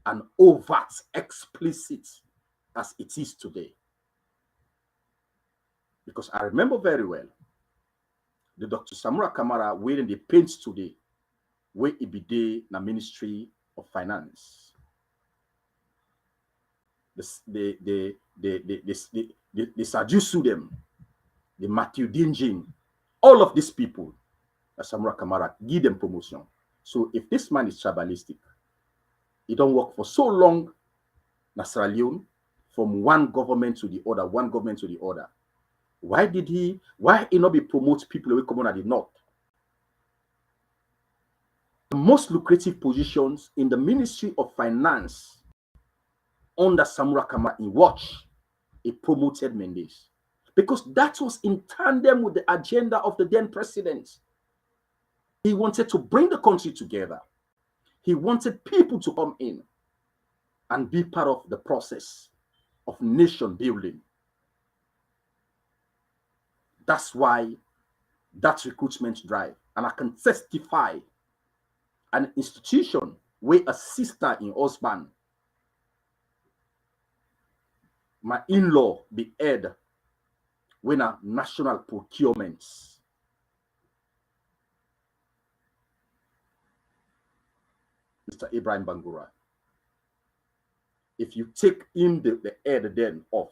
and overt, explicit as it is today. Because I remember very well the Dr. Samura Kamara wearing the paints today, where it be there in the Ministry of Finance. They Sajusu them, the Matthew Dinjin, all of these people, Samura Kamara, give them promotion. So if this man is tribalistic, He don't work for so long, Sierra Leone, from one government to the other, one government to the other. Why he not be promote people away coming at the north? The most lucrative positions in the Ministry of Finance under Samura Kamara in watch, he promoted Mendes. Because that was in tandem with the agenda of the then president. He wanted to bring the country together. He wanted people to come in and be part of the process of nation building. That's why that recruitment drive. And I can testify an institution where a sister in husband, my in-law, be head when a national procurements. Mr. Ibrahim Bangura. If you take in the head then off,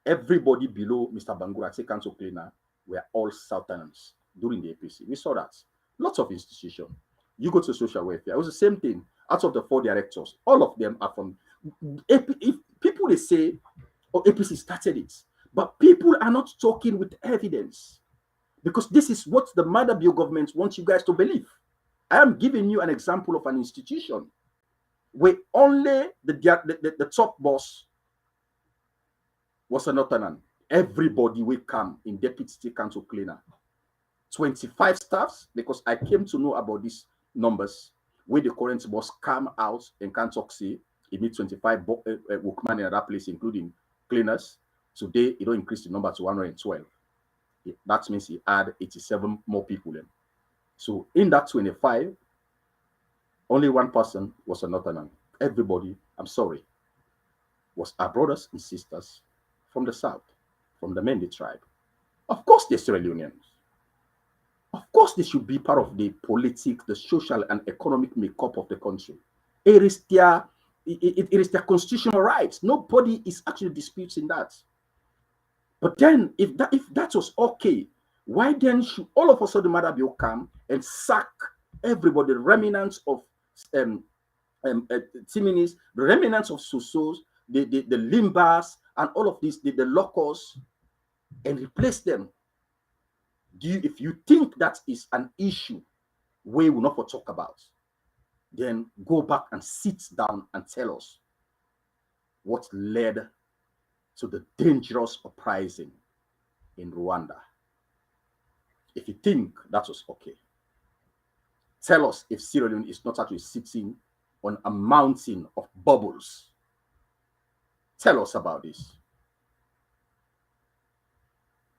everybody below Mr. Bangura, say council cleaner, were all Southerners during the APC. We saw that. Lots of institutions. You go to social welfare, it was the same thing. Out of the 4 directors, all of them are from AP. If people they say, oh, APC started it, but people are not talking with evidence, because this is what the Madabio government wants you guys to believe. I am giving you an example of an institution where only the top boss was a Northern. Everybody will come in deputy council cleaner. 25 staffs, because I came to know about these numbers where the current boss come out and can't talk, say he need 25 workmen in other place, including cleaners. Today, he don't increase the number to 112. That means he add 87 more people in. So in that 25, only one person was a Northern. Everybody, I'm sorry, was our brothers and sisters from the South, from the Mende tribe. Of course, they're Sierra Leoneans. Of course, they should be part of the politics, the social and economic makeup of the country. It is their constitutional rights. Nobody is actually disputing that. But then, if that was okay, why then should all of a sudden Madabio come and sack everybody, the remnants of Timinis, the remnants of Sosos, the Limbas, and all of these, the Locos, and replace them? If you think that is an issue we will not talk about, then go back and sit down and tell us what led to the dangerous uprising in Rwanda. If you think that was okay, tell us if Sierra Leone is not actually sitting on a mountain of bubbles. Tell us about this.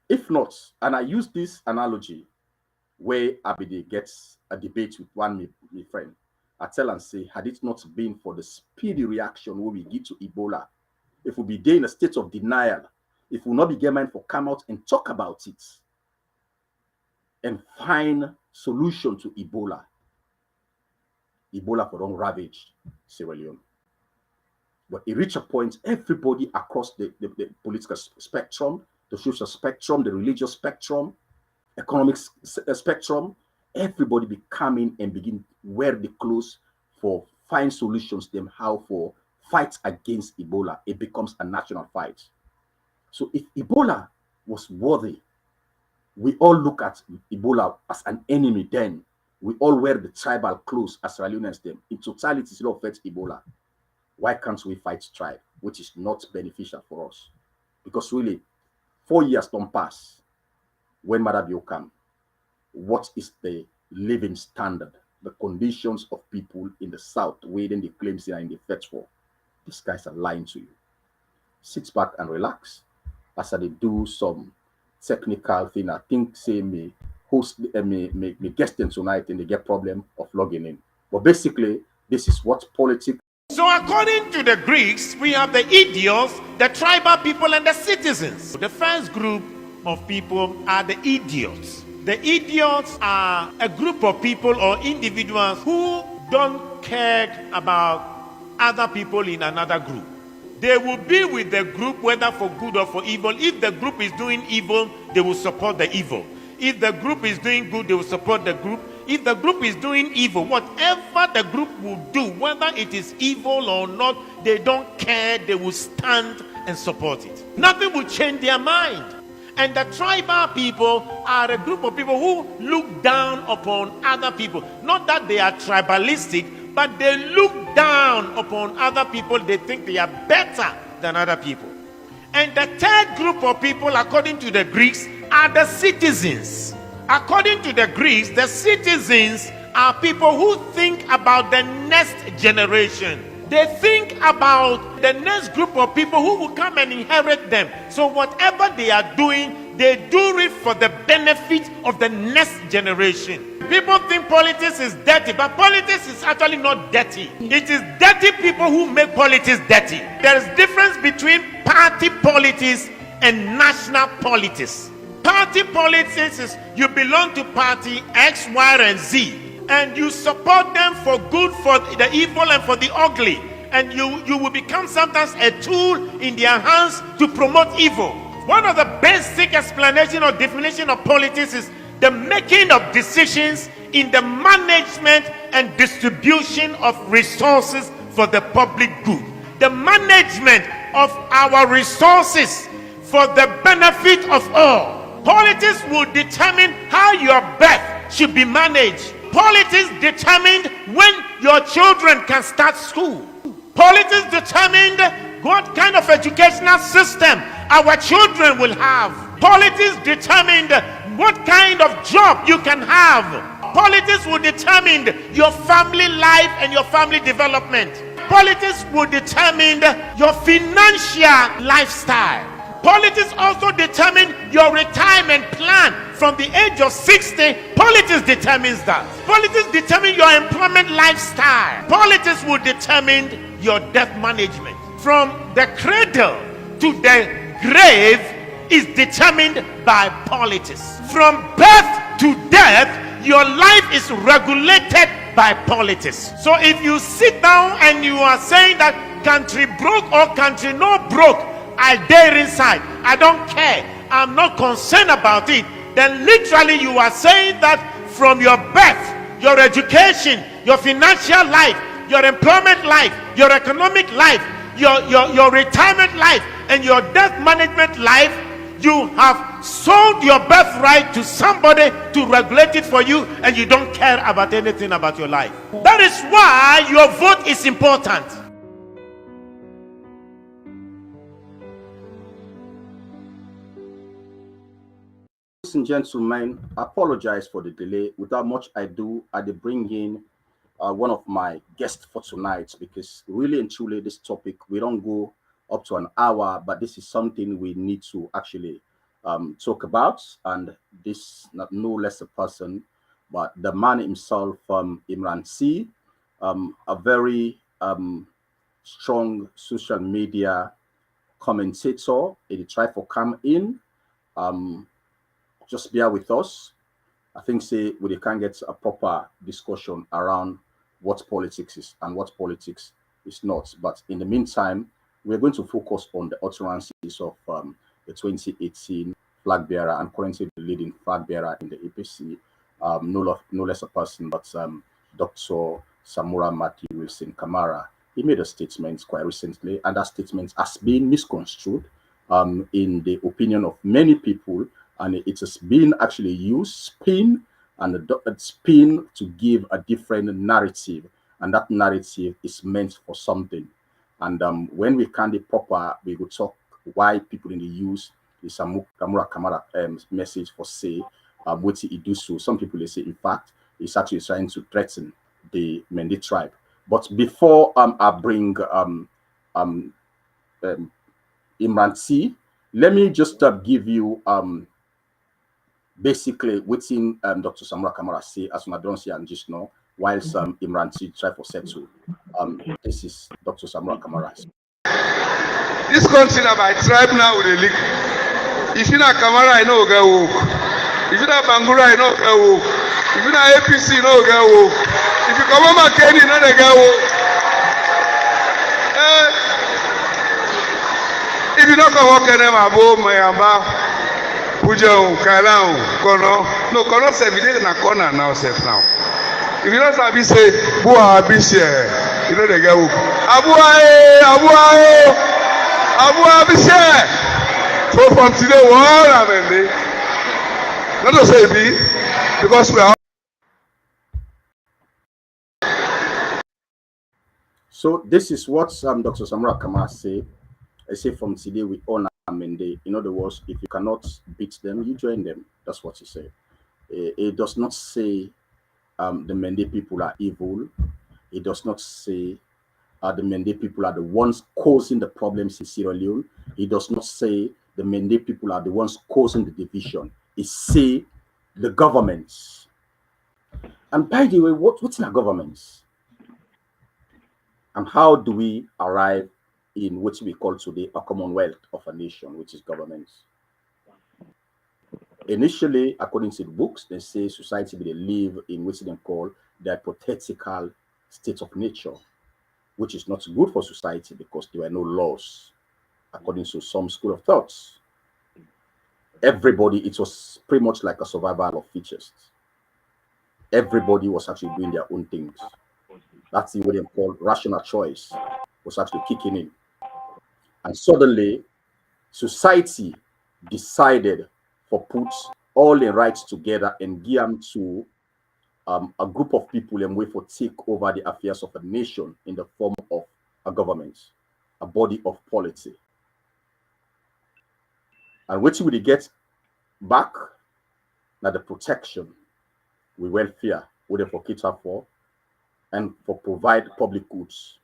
If not, and I use this analogy where Abide gets a debate with my friend, I tell and say, had it not been for the speedy reaction where we give to Ebola, if we be there in a state of denial, if we not be getting for come out and talk about it and find solution to Ebola for don't ravage Sierra Leone. But it reached a point, everybody across the political spectrum, the social spectrum, the religious spectrum, economic spectrum, everybody be coming and begin wear the clothes for find solutions them how for fight against Ebola. It becomes a national fight. So if Ebola was worthy, we all look at Ebola as an enemy then. We all wear the tribal clothes as Sierra Leoneans them. In totality, it all affects Ebola. Why can't we fight tribe, which is not beneficial for us? Because really, 4 years don't pass when Madabio come. What is the living standard, the conditions of people in the South waiting the claims they are in the fetch for? These guys are lying to you. Sit back and relax as they do some technical thing. I think say me host me guest them tonight and they get problem of logging in. But basically, this is what politics. So according to the Greeks, we have the idiots, the tribal people, and the citizens. The first group of people are the idiots. The idiots are a group of people or individuals who don't care about other people in another group. They will be with the group whether for good or for evil. If the group is doing evil, they will support the evil. If the group is doing good, they will support the group. if the group is doing evil, whatever the group will do, whether it is evil or not, they don't care. They will stand and support it. Nothing will change their mind. And the tribal people are a group of people who look down upon other people. Not that they are tribalistic, but they look down upon other people. They think they are better than other people. And the third group of people, according to the Greeks, are the citizens. According to the Greeks, the citizens are people who think about the next generation. They think about the next group of people who will come and inherit them. So whatever they are doing, they do it for the benefit of the next generation. People think politics is dirty, but politics is actually not dirty. It is dirty people who make politics dirty. There is difference between party politics and national politics. Party politics is you belong to party X, Y, and Z, and you support them for good, for the evil, and for the ugly. And you will become sometimes a tool in their hands to promote evil. One of the basic explanation or definition of politics is the making of decisions in the management and distribution of resources for the public good. The management of our resources for the benefit of all. Politics will determine how your birth should be managed. Politics determined when your children can start school. Politics determined what kind of educational system our children will have. Politics determined what kind of job you can have. Politics will determine your family life and your family development. Politics will determine your financial lifestyle. Politics also determine your retirement plan from the age of 60. Politics determines that. Politics determine your employment lifestyle. Politics will determine your debt management. From the cradle to the grave is determined by politics. From birth to death, your life is regulated by politics. So if you sit down and you are saying that country broke or country no broke, I dare inside, I don't care, I'm not concerned about it, then literally you are saying that from your birth, your education, your financial life, your employment life, your economic life, your retirement life, and your debt management life, you have sold your birthright to somebody to regulate it for you, and you don't care about anything about your life. That is why your vote is important. Ladies and gentlemen, I apologize for the delay. Without much ado, I did bring in one of my guests for tonight, because really and truly this topic, we don't go up to an hour, but this is something we need to actually talk about. And this not no less a person, but the man himself, Imran C, a very strong social media commentator. He tried to come in. Just bear with us. I think we can get a proper discussion around what politics is and what politics is not. But in the meantime, we're going to focus on the utterances of the 2018 flag bearer and currently the leading flag bearer in the APC, no less a person but Dr. Samura Matthew Wilson Kamara. He made a statement quite recently, and that statement has been misconstrued in the opinion of many people, and it has been actually used, spin to give a different narrative, and that narrative is meant for something. And when we can be proper, we will talk why people in the use the Samura Kamara message for say what he do so. Some people they say in fact he's actually trying to threaten the Mende tribe. But before I bring Imran C, let me just give you basically within Dr. Samura Kamara say as I don't see and just know, whilst Imran C try for settle. This is Dr. Samura Kamara. This country now by tribe now with the league. If you not Kamara, I know go walk. If you not Bangura, I know go walk. If you not APC, you know go walk. If you come on Kenny, you know they go walk. If you not come walk, them abo my amba. Puja Kaila kono. No kono se vide na corner now self now. If you don't sabi say, Bua Abishe, you know they get hook. Abuae, Abuae, Abua Abishe. So from today, one amen. Let us say be, because we are. So this is what Dr. Samura Kamara say. I say from today we honor Mende. In other words, if you cannot beat them, you join them. That's what he said. It does not say the Mende people are evil. It does not say the Mende people are the ones causing the problems in Sierra Leone. It does not say the Mende people are the ones causing the division. It say the governments. And by the way, what's in our governments? And how do we arrive in what we call today a commonwealth of a nation, which is governments? Initially, according to the books, they say society will live in what they call the hypothetical state of nature, which is not good for society because there were no laws, according to some school of thoughts. Everybody, it was pretty much like a survival of fittest. Everybody was actually doing their own things. That's what they call rational choice was actually kicking in. And suddenly, society decided for put all the rights together and give them to a group of people and wait for take over the affairs of a nation in the form of a government, a body of polity. And what will they get back? Now the protection, with welfare, what they for cater for, and for provide public goods.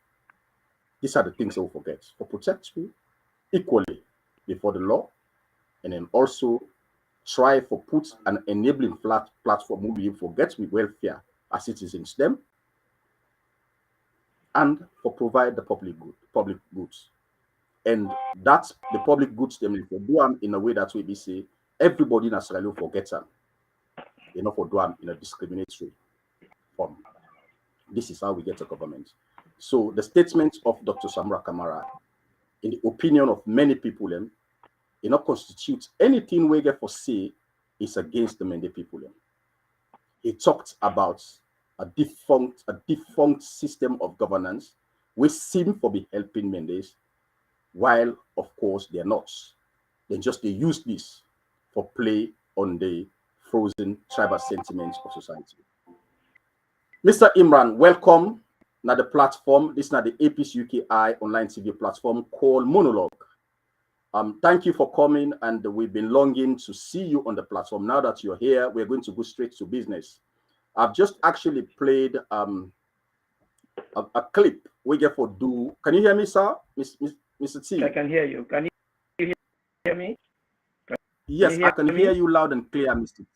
These are the things that we forget. For protect you equally before the law, and then also try for put an enabling platform who will forget with welfare as citizens them, and for provide the public goods. And that's the public goods them for do them in a way that we say everybody in Australia forget them. You know, for do them in a discriminatory form. This is how we get a government. So the statement of Dr. Samura Kamara, in the opinion of many people, you know, constitutes anything we get for say is against the Mende people. He talked about a defunct system of governance which seem to be helping Mendes, while of course they're not. They use this for play on the frozen tribal sentiments of society. Mr. Imran, welcome. Now the platform, this is not the APC U.K. online TV platform called Monologue. Thank you for coming, and we've been longing to see you on the platform. Now that you're here, we're going to go straight to business. I've just actually played a clip we get for do. Can you hear me, sir? Mr. T? I can hear you. Can you hear me? Yes, I can hear you loud and clear, Mr. T.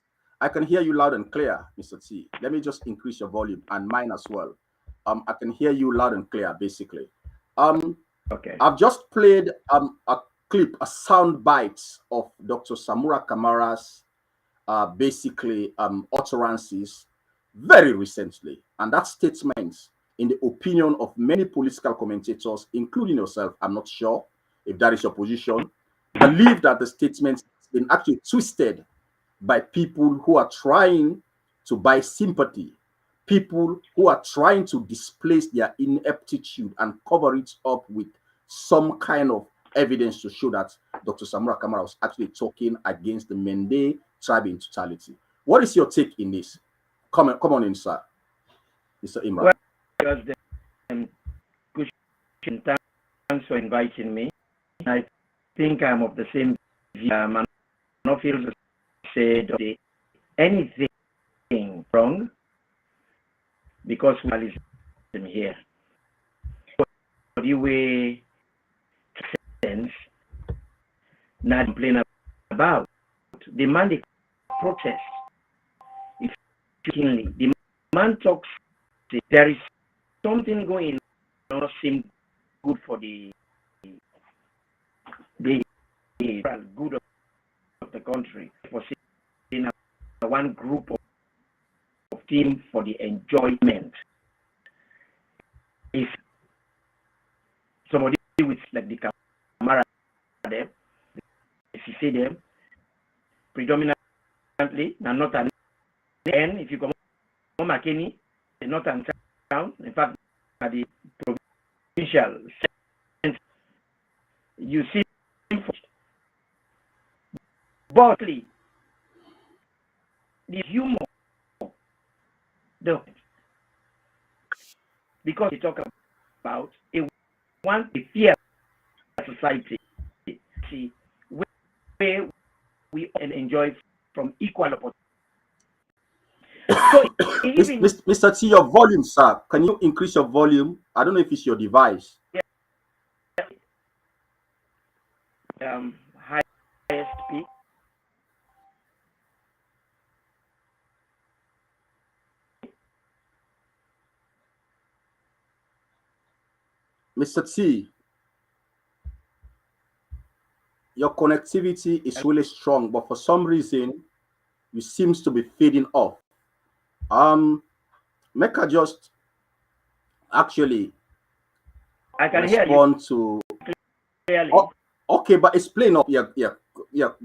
I can hear you loud and clear, Mr. T. Let me just increase your volume and mine as well. I can hear you loud and clear, basically. Okay. I've just played a clip, a sound bite of Dr. Samura Kamara's basically utterances very recently. And that statement, in the opinion of many political commentators, including yourself, I'm not sure if that is your position, believe that the statement has been actually twisted by people who are trying to buy sympathy, people who are trying to displace their ineptitude and cover it up with some kind of evidence to show that Dr. Samura Kamara was actually talking against the Mende tribe in totality. What is your take in this? Come on in, sir. Mr. Imran. Well, thanks for inviting me. I think I'm of the same view. I'm not feel to say anything wrong because we are listening here. But you will sense not complain about demand a protest. If the man talks, there is something going on, not seem good for the good of the country, for seeing one group of team for the enjoyment. If somebody with like the camera there, if you see them predominantly, and not an end, if you come McKinney, northern town, in fact, at the provincial center, you see Bartley, the humor, because we talk about a fair society, where we enjoy from equal opportunity. So even Mr. T, your volume, sir. Can you increase your volume? I don't know if it's your device. Highest peak. Mr. T, your connectivity is really strong, but for some reason, you seems to be fading off. Mecca just actually I can hear you respond to. clearly. Oh, okay, but explain up. Yeah.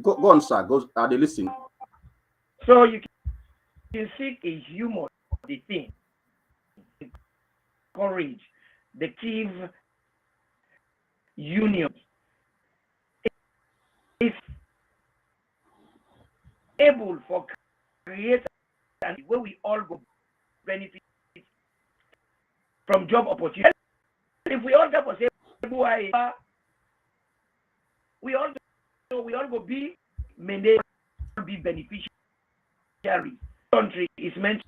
Go on, sir. Go. Are they listening? So you can seek a humor, the thing, encourage the active union is able for create and where we all go benefit from job opportunity. If we all get for say we all go be may be beneficiaries. Country is meant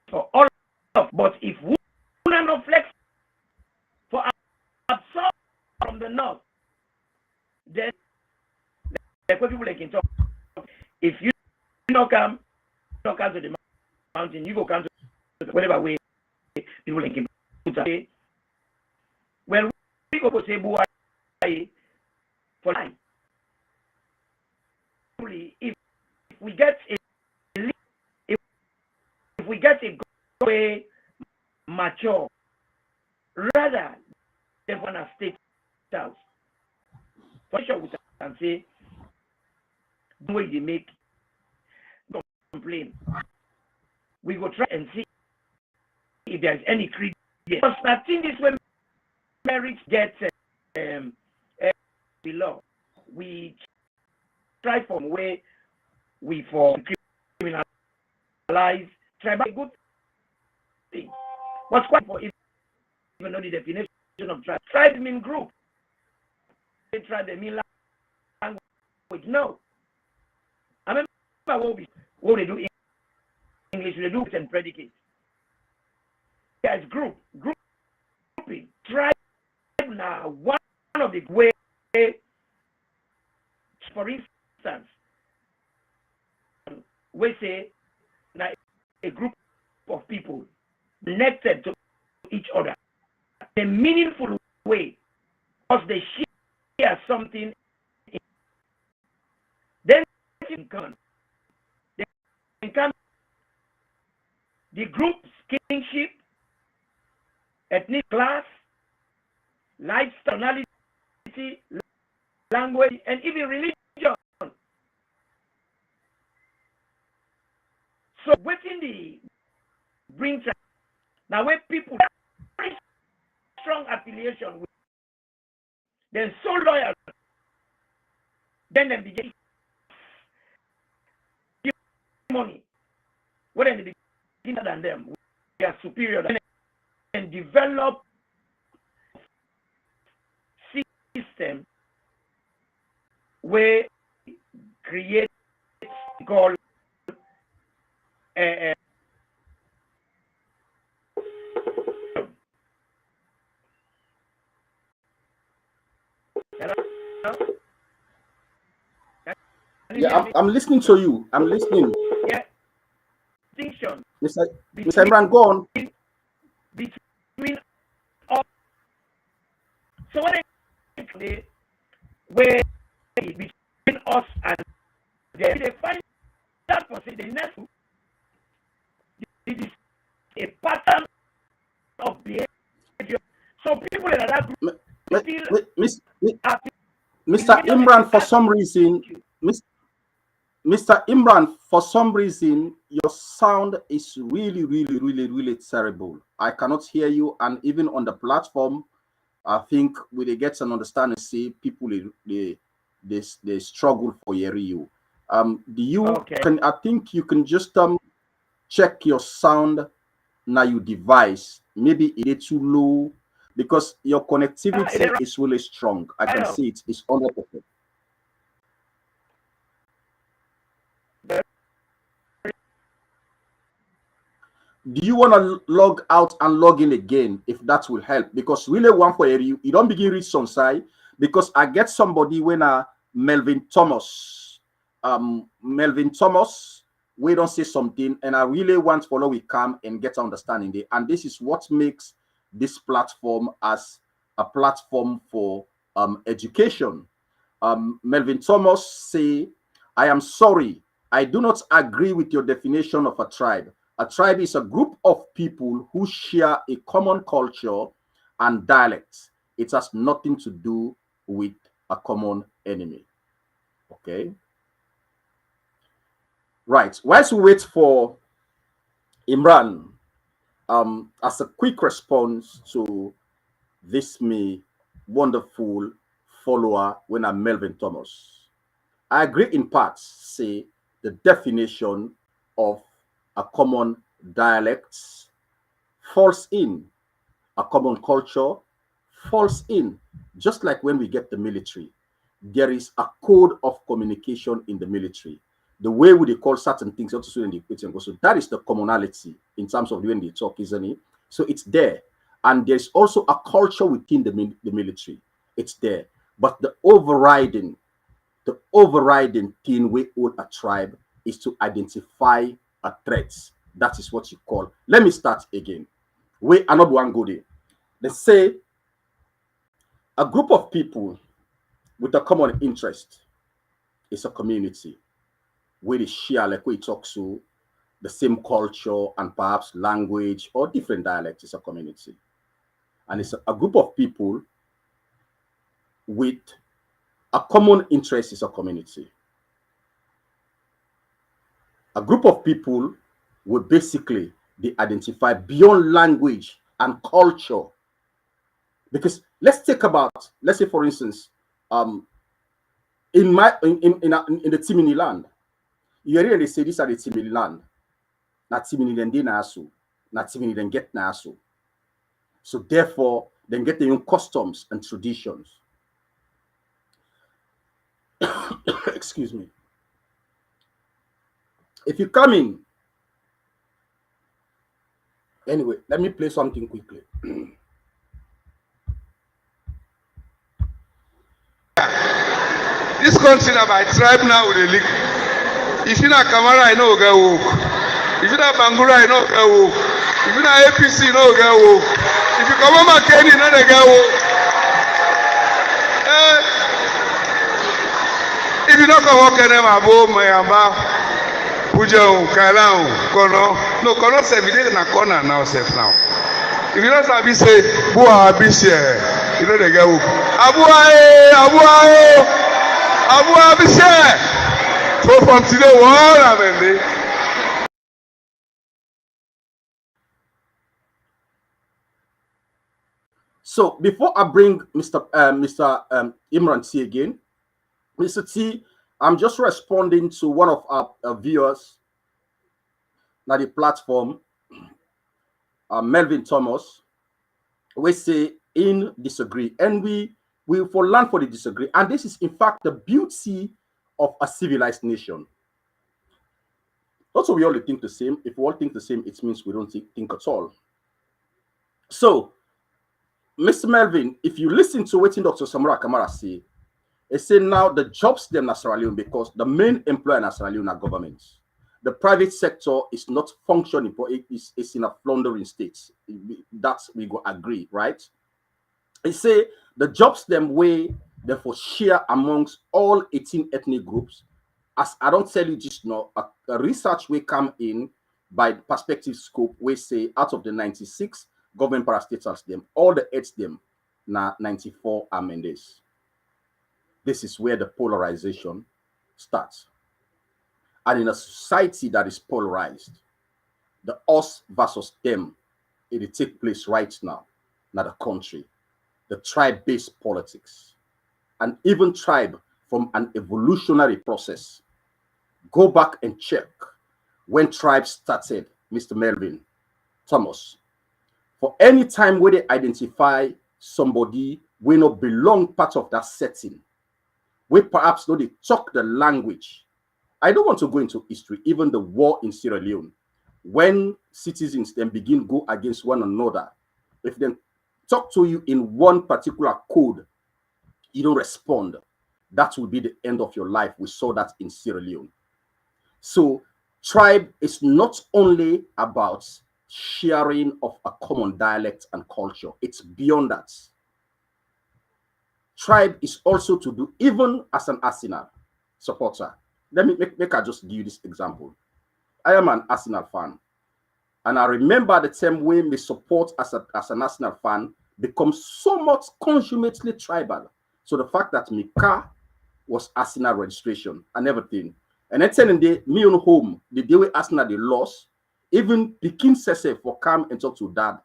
for all of, but if we are not flex for absorb from the north, then the people they can talk. If you don't come to the mountain, you go come to whatever way people can put away. Well, we go say Buhari for life. If we get a way mature, rather than want to state house, for sure we can say the way they make complain. We go try and see if there's any creed. Because I think this way marriage gets below. We try from where we for criminalize tribal good thing. What's quite for even though the definition of tribe. Tribe mean group. They try the mean language. No. I remember what they do in English, they do and predicate. There's grouping. Tribe now one of the way, for instance, we say now a group of people connected to each other in a meaningful way because they share something. Then they can the group's kinship, ethnic class, lifestyle, language, and even religion. So within the brings now when people very strong affiliation with, they're so loyal, then they begin give money. When they begin than them, we are superior and develop system where create called Yeah, I'm listening to you. I'm listening. Yeah, distinction. Mr. Imran, go on. Between all. So what I where between us and they find that for say the next it is a pattern of behavior. So people in that group Mr. Imran, for some reason, Mr. Imran, for some reason, your sound is really terrible. I cannot hear you, and even on the platform, I think we they get an understanding. See, people they struggle for you. Do you Okay. can I think you can just check your sound now your device. Maybe it is too low because your Is it connectivity is really strong. I right can now? see it is 100%. Do you want to log out and log in again if that will help? Because really one for you don't begin reach some side because I get somebody when Melvin Thomas Melvin Thomas we don't say something and I really want to follow we come and get understanding there, and this is what makes this platform as a platform for education. Melvin Thomas say, I am sorry, I do not agree with your definition of a tribe. A tribe is a group of people who share a common culture and dialects. It has nothing to do with a common enemy. Okay. Right. Whilst we wait for Imran, as a quick response to this me wonderful follower when I'm Melvin Thomas. I agree in parts, say the definition of a common dialect falls in, a common culture falls in, just like when we get the military. There is a code of communication in the military. The way we call certain things also in the equation. So that is the commonality in terms of when they talk, isn't it? So it's there. And there's also a culture within the military. It's there. But the overriding thing we all a tribe is to identify a threat. That is what you call. Let me start again. We are not one good. They say a group of people with a common interest is a community where they share, like we talk to, the same culture and perhaps language or different dialects is a community. And it's a group of people with a common interest is a community. A group of people will basically they identify beyond language and culture. Because let's say for instance, um, in the Timini land, you really say these are the Timini land. Not Timini then they nasu, not Timini then get nasu. So therefore, then get their own customs and traditions. Excuse me. If you come in, anyway, let me play something quickly. This country na by tribe now with the leak. If you na Kamara, I know get woke. If you na Bangura, I know get woke. If you na APC, you know get woke. If you come on Makeni, you know they get woke. If you not come work them abo mayamba, puja kaila kono. No kono se vide na corner now self now. If you not sabi say bua abisi, you know they get woke. Abu abisi. So from today, what happened? So before I bring Mr. Imran T again, Mr. T, I'm just responding to one of our viewers na the platform, Melvin Thomas. We say in disagree, and we for learn for the disagree, and this is in fact the beauty of a civilized nation. Also, we all think the same. If we all think the same, it means we don't think at all. So, Mr. Melvin, if you listen to what Dr. Samura Kamara say, he say now the jobs them in Sierra Leone because the main employer in Sierra Leone are governments. The private sector is not functioning, it's in a floundering state. That's we go agree, right? He say the jobs them way therefore share amongst all 18 ethnic groups. As I don't tell you just now, a research will come in by perspective scope, we say out of the 96 government parastatals them, all the eight them now 94 amendments. This is where the polarization starts. And in a society that is polarized, the us versus them, it will take place right now, not a country. The tribe-based politics, and even tribe from an evolutionary process. Go back and check when tribes started, Mr. Melvin Thomas. For any time where they identify somebody we not belong part of that setting, we perhaps know they talk the language. I don't want to go into history, even the war in Sierra Leone, when citizens then begin go against one another, if they talk to you in one particular code, you don't respond, that will be the end of your life. We saw that in Sierra Leone. So tribe is not only about sharing of a common dialect and culture, it's beyond that. Tribe is also to do, even as an Arsenal supporter. Let me make I just give you this example. I am an Arsenal fan, and I remember the time when my support as an Arsenal fan becomes so much consummately tribal. So the fact that my car was Arsenal registration and everything, and then telling me on home the day we Arsenal they lost, even Pikin Sese for come and talk to dad,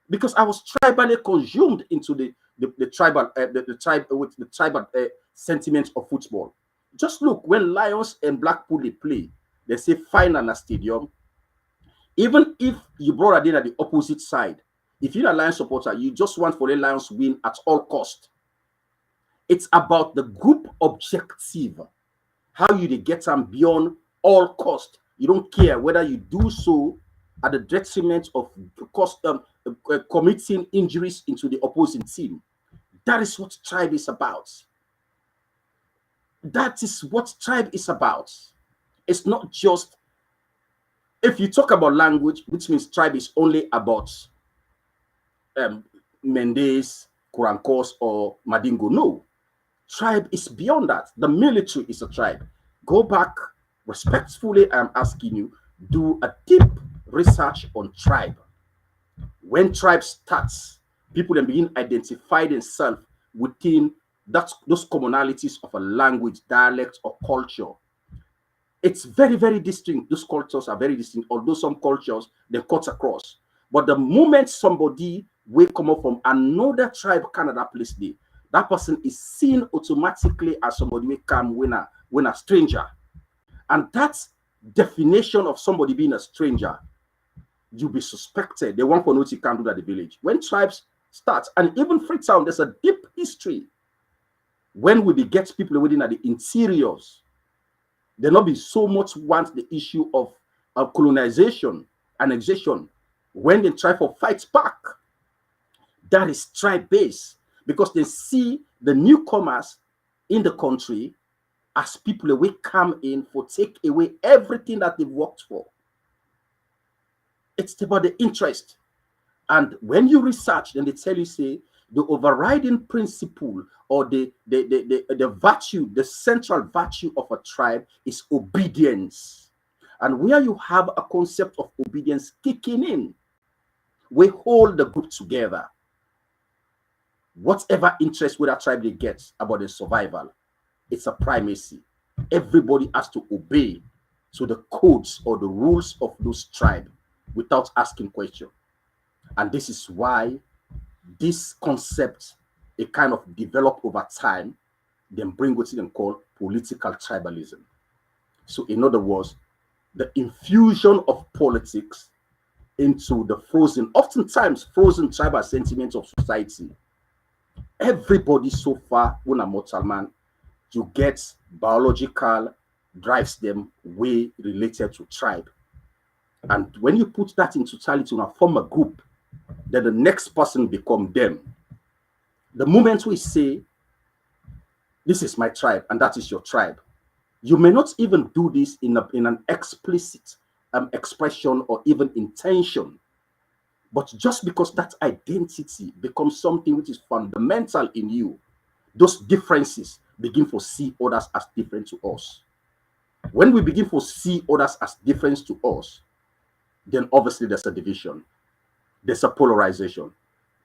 because I was tribally consumed into the tribal the tribal sentiments of football. Just look, when Lions and Blackpool they play, they say final a stadium. Even if you brought in at the opposite side, if you're a Lions supporter, you just want for the Lions win at all cost. It's about the group objective, how you get them beyond all cost. You don't care whether you do so at the detriment of committing injuries into the opposing team. That is what tribe is about. That is what tribe is about. It's not just, if you talk about language, which means tribe is only about Mendes, Kurankos, or Madingo. No, tribe is beyond that. The military is a tribe. Go back, respectfully, I'm asking you, do a deep research on tribe. When tribe starts, people then begin identify themselves within those commonalities of a language, dialect, or culture. It's very, very distinct. Those cultures are very distinct, although some cultures they cut across. But the moment somebody will come up from another tribe, Canada place there, that person is seen automatically as somebody will come when a stranger. And that definition of somebody being a stranger, you'll be suspected. They want for notice you can't do that in the village. When tribes start, and even Freetown, there's a deep history. When we get people within the interiors, there not be so much want the issue of colonization, annexation. When they try for fight back, that is tribe-based, because they see the newcomers in the country as people who will come in for take away everything that they've worked for. It's about the interest. And when you research, then they tell you, say, the overriding principle or the virtue, the central virtue of a tribe is obedience. And where you have a concept of obedience kicking in, we hold the group together. Whatever interest with that tribe they get about their survival, it's a primacy. Everybody has to obey to the codes or the rules of those tribes without asking questions. And this is why this concept, it kind of developed over time, then bring what they call political tribalism. So in other words, the infusion of politics into the oftentimes frozen tribal sentiments of society. Everybody so far, when a mortal man, you get biological drives them way related to tribe. And when you put that in totality in a form a group, then the next person become them. The moment we say, this is my tribe and that is your tribe, you may not even do this in an explicit expression or even intention. But just because that identity becomes something which is fundamental in you, those differences begin to see others as different to us. When we begin to see others as different to us, then obviously there's a division. There's a polarization.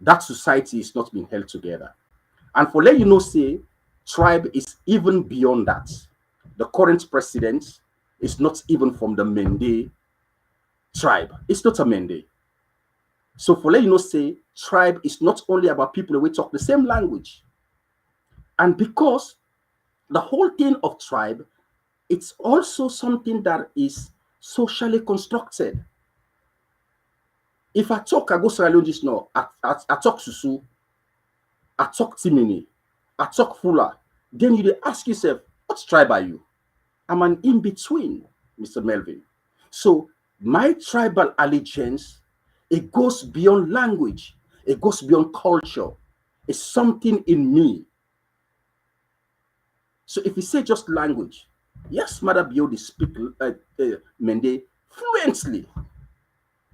That society is not being held together. And for let you know, say, tribe is even beyond that. The current president is not even from the Mende tribe. It's not a Mende. So for let you know, say tribe is not only about people who talk the same language. And because the whole thing of tribe, it's also something that is socially constructed. If I talk, I go Sierra Leone just now, I talk Susu, I talk Timini, I talk Fula, then you ask yourself, what tribe are you? I'm an in-between, Mr. Melvin. So my tribal allegiance, it goes beyond language, it goes beyond culture. It's something in me. So if you say just language, yes, Mother Biodi speak Mende fluently.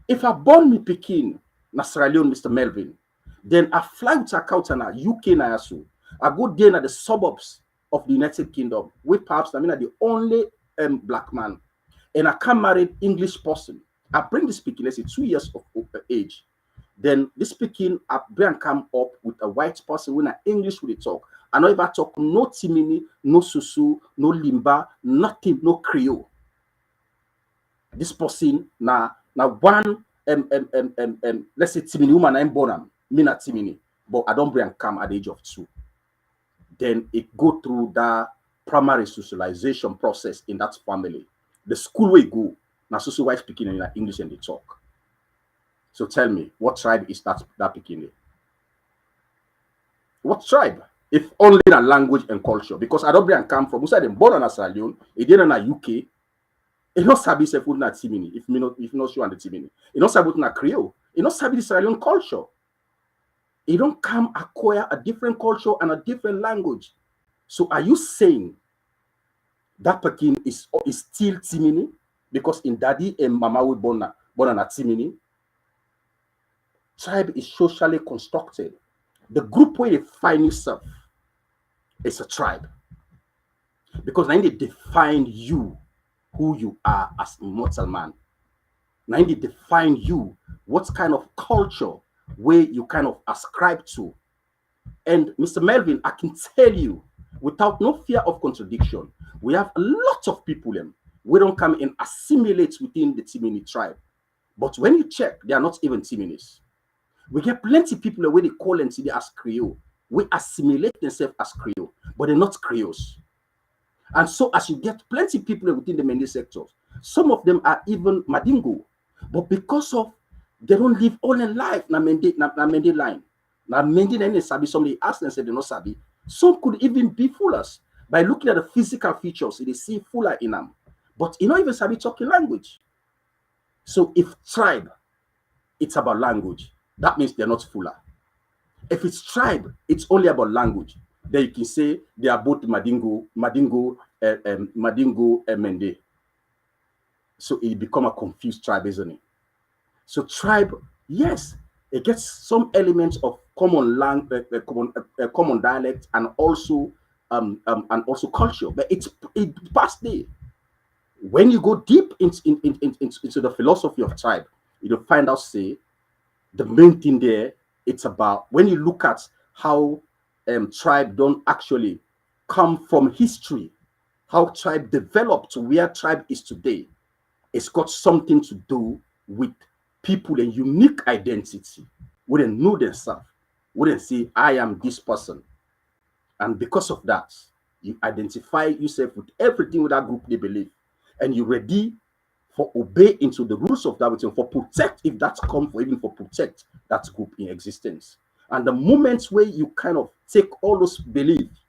If I born me Pekin, na Sierra Leone, Mr. Melvin, then I fly with a count na UK na yasu. I go there at the suburbs of the United Kingdom, where perhaps I mean the only black man, and I can marry English person. I bring this Pekin, let's say 2 years of age. Then this Pekin, I bring come up with a white person when I English with talk. I know if I talk no Timini, no Susu, no Limba, nothing, no Creole. This person now one let's say Timini woman I'm born am, me not Timini, but I don't bring come at the age of 2. Then it go through that primary socialization process in that family. The school where you go, now social white speaking in English and they talk. So tell me, what tribe is that Pekin? What tribe? If only in a language and culture, because I don't bring come from inside them born on a Sierra Leone, it didn't in a UK. It not sabi se food na Timini. If you not sure on the Timini, it not sabi na Creole. It not sabi the Sierra Leone culture. It don't come acquire a different culture and a different language. So are you saying that Pekin is still Timini because in daddy and mama we born a Timini? Tribe is socially constructed. The group where you find yourself is a tribe because now they define you, who you are as a mortal man. Now they define you, what kind of culture where you kind of ascribe to. And Mr. Melvin, I can tell you, without no fear of contradiction, we have a lot of people we don't come and assimilate within the Timini tribe. But when you check, they are not even Timinis. We get plenty of people where they call themselves as Creole. We assimilate themselves as Creole, but they're not Creoles. And so as you get plenty of people within the Mende sectors, some of them are even Madingo. But because of they don't live all in life na Mende line. Now Mende then sabi, somebody asked and said they not sabi. Some could even be foolers. By looking at the physical features, they see fuller in them. But you know even sabi talking language. So if tribe, it's about language, that means they're not fuller. If it's tribe, it's only about language. Then you can say they are both Madingo, and Mende. So it become a confused tribe, isn't it? So tribe, yes, it gets some elements of common common dialect and also culture, but it past there. When you go deep into the philosophy of tribe, you'll find out say the main thing there, it's about when you look at how tribe don't actually come from history, how tribe developed to where tribe is today. It's got something to do with people and unique identity. Wouldn't know themselves, wouldn't say I am this person, and because of that, you identify yourself with everything with that group they believe, and you're ready for obey into the rules of that for protect if that's come for even for protect that group in existence. And the moments where you kind of take all those beliefs,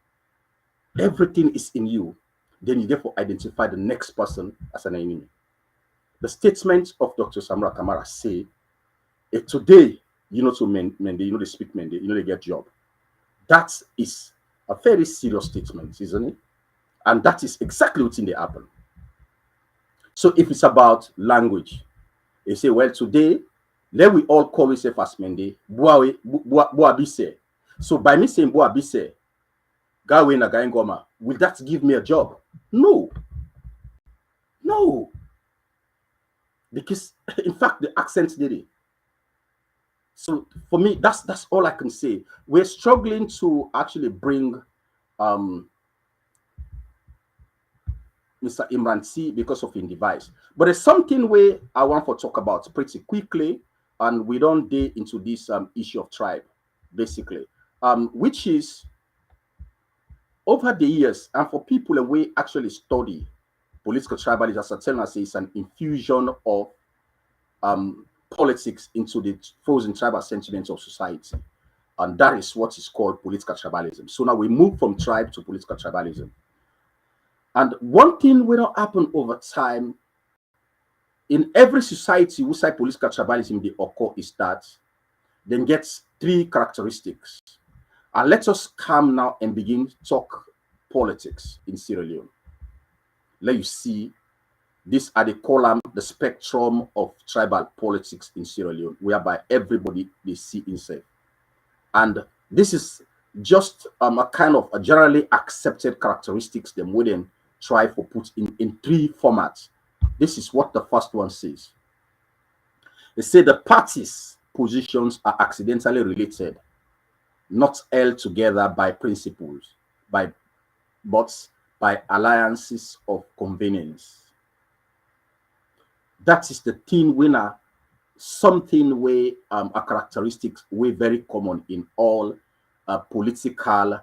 everything is in you, then you therefore identify the next person as an enemy. The statement of Dr. Samra Kamara say, today, you know, to Mende, you know, they speak Mende, you know, they get job. That is a very serious statement, isn't it? And that is exactly what's in the happen. So if it's about language, they say, well, today, let we all call ourselves as Mende, Boabise. So by me saying Boabise, Gawe na Gaengoma, will that give me a job? No. No. Because in fact, the accent did it. So for me, that's all I can say. We're struggling to actually bring Mr. Imran C because of his device. But there's something where I want to talk about pretty quickly, and we don't dig into this issue of tribe, basically, which is over the years, and for people that we actually study political tribalism, as I tell us, it's an infusion of politics into the frozen tribal sentiments of society. And that is what is called political tribalism. So now we move from tribe to political tribalism. And one thing will not happen over time in every society whose political tribalism they occur is that then gets three characteristics. And let us come now and begin to talk politics in Sierra Leone. Let you see these are the column, the spectrum of tribal politics in Sierra Leone, whereby everybody they see inside. And this is just a kind of a generally accepted characteristics them wouldn't try to put in three formats. This is what the first one says. They say the parties' positions are accidentally related, not held together by principles, but by alliances of convenience. That is the thing winner, something where a characteristics way very common in all political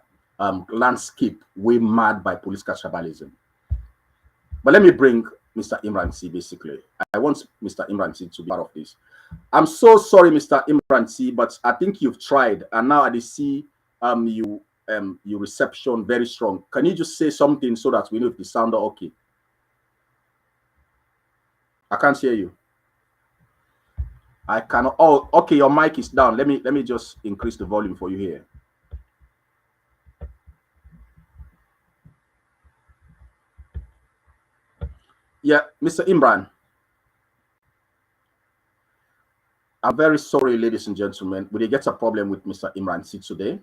landscape way mad by political tribalism. But let me bring Mr. Imran C basically. I want Mr. Imran C to be part of this. I'm so sorry, Mr. Imran C, but I think you've tried, and now I see your reception very strong. Can you just say something so that we know if the sound are okay? I can't hear you. I cannot. Oh, okay. Your mic is down. Let me just increase the volume for you here. Yeah, Mr. Imran. I'm very sorry, ladies and gentlemen. We did get a problem with Mr. Imran C today,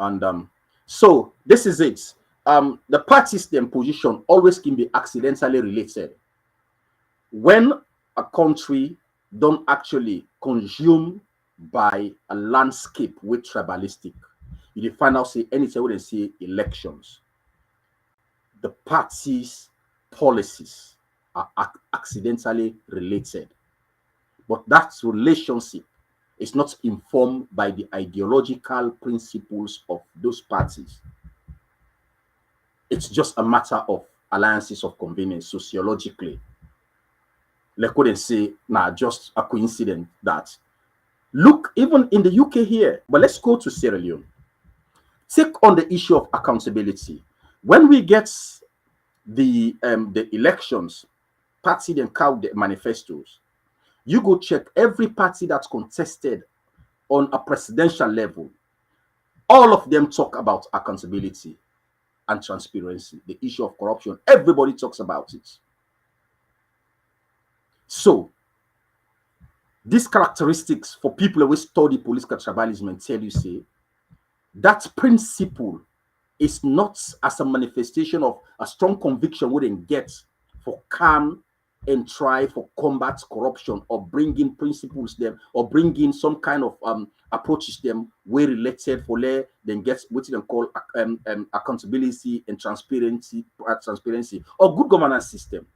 and so this is it. The parties' them position always can be accidentally related. When a country don't actually consume by a landscape with tribalistic, you find out say anytime when they say elections, the parties' policies are accidentally related, but that relationship is not informed by the ideological principles of those parties. It's just a matter of alliances of convenience sociologically. Like couldn't say, nah, just a coincidence that look, even in the UK here, but let's go to Sierra Leone. Take on the issue of accountability. When we get the elections, party then count the manifestos, you go check every party that's contested on a presidential level. All of them talk about accountability and transparency, the issue of corruption. Everybody talks about it. So, these characteristics for people who study political tribalism and tell you, say, that principle is not as a manifestation of a strong conviction we didn't get for calm and try for combat corruption or bring in principles them or bring in some kind of approaches them where related for then get what they call accountability and transparency or good governance system.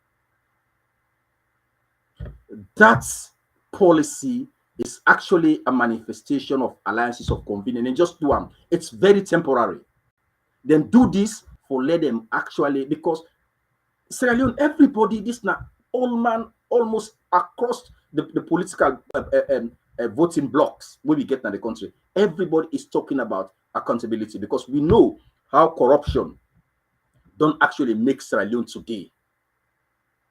That policy is actually a manifestation of alliances of convenience and just do them. It's very temporary. Then do this for let them actually, because Sierra Leone, everybody, this now all man almost across the political voting blocks where we get in the country, everybody is talking about accountability because we know how corruption don't actually make Sierra Leone today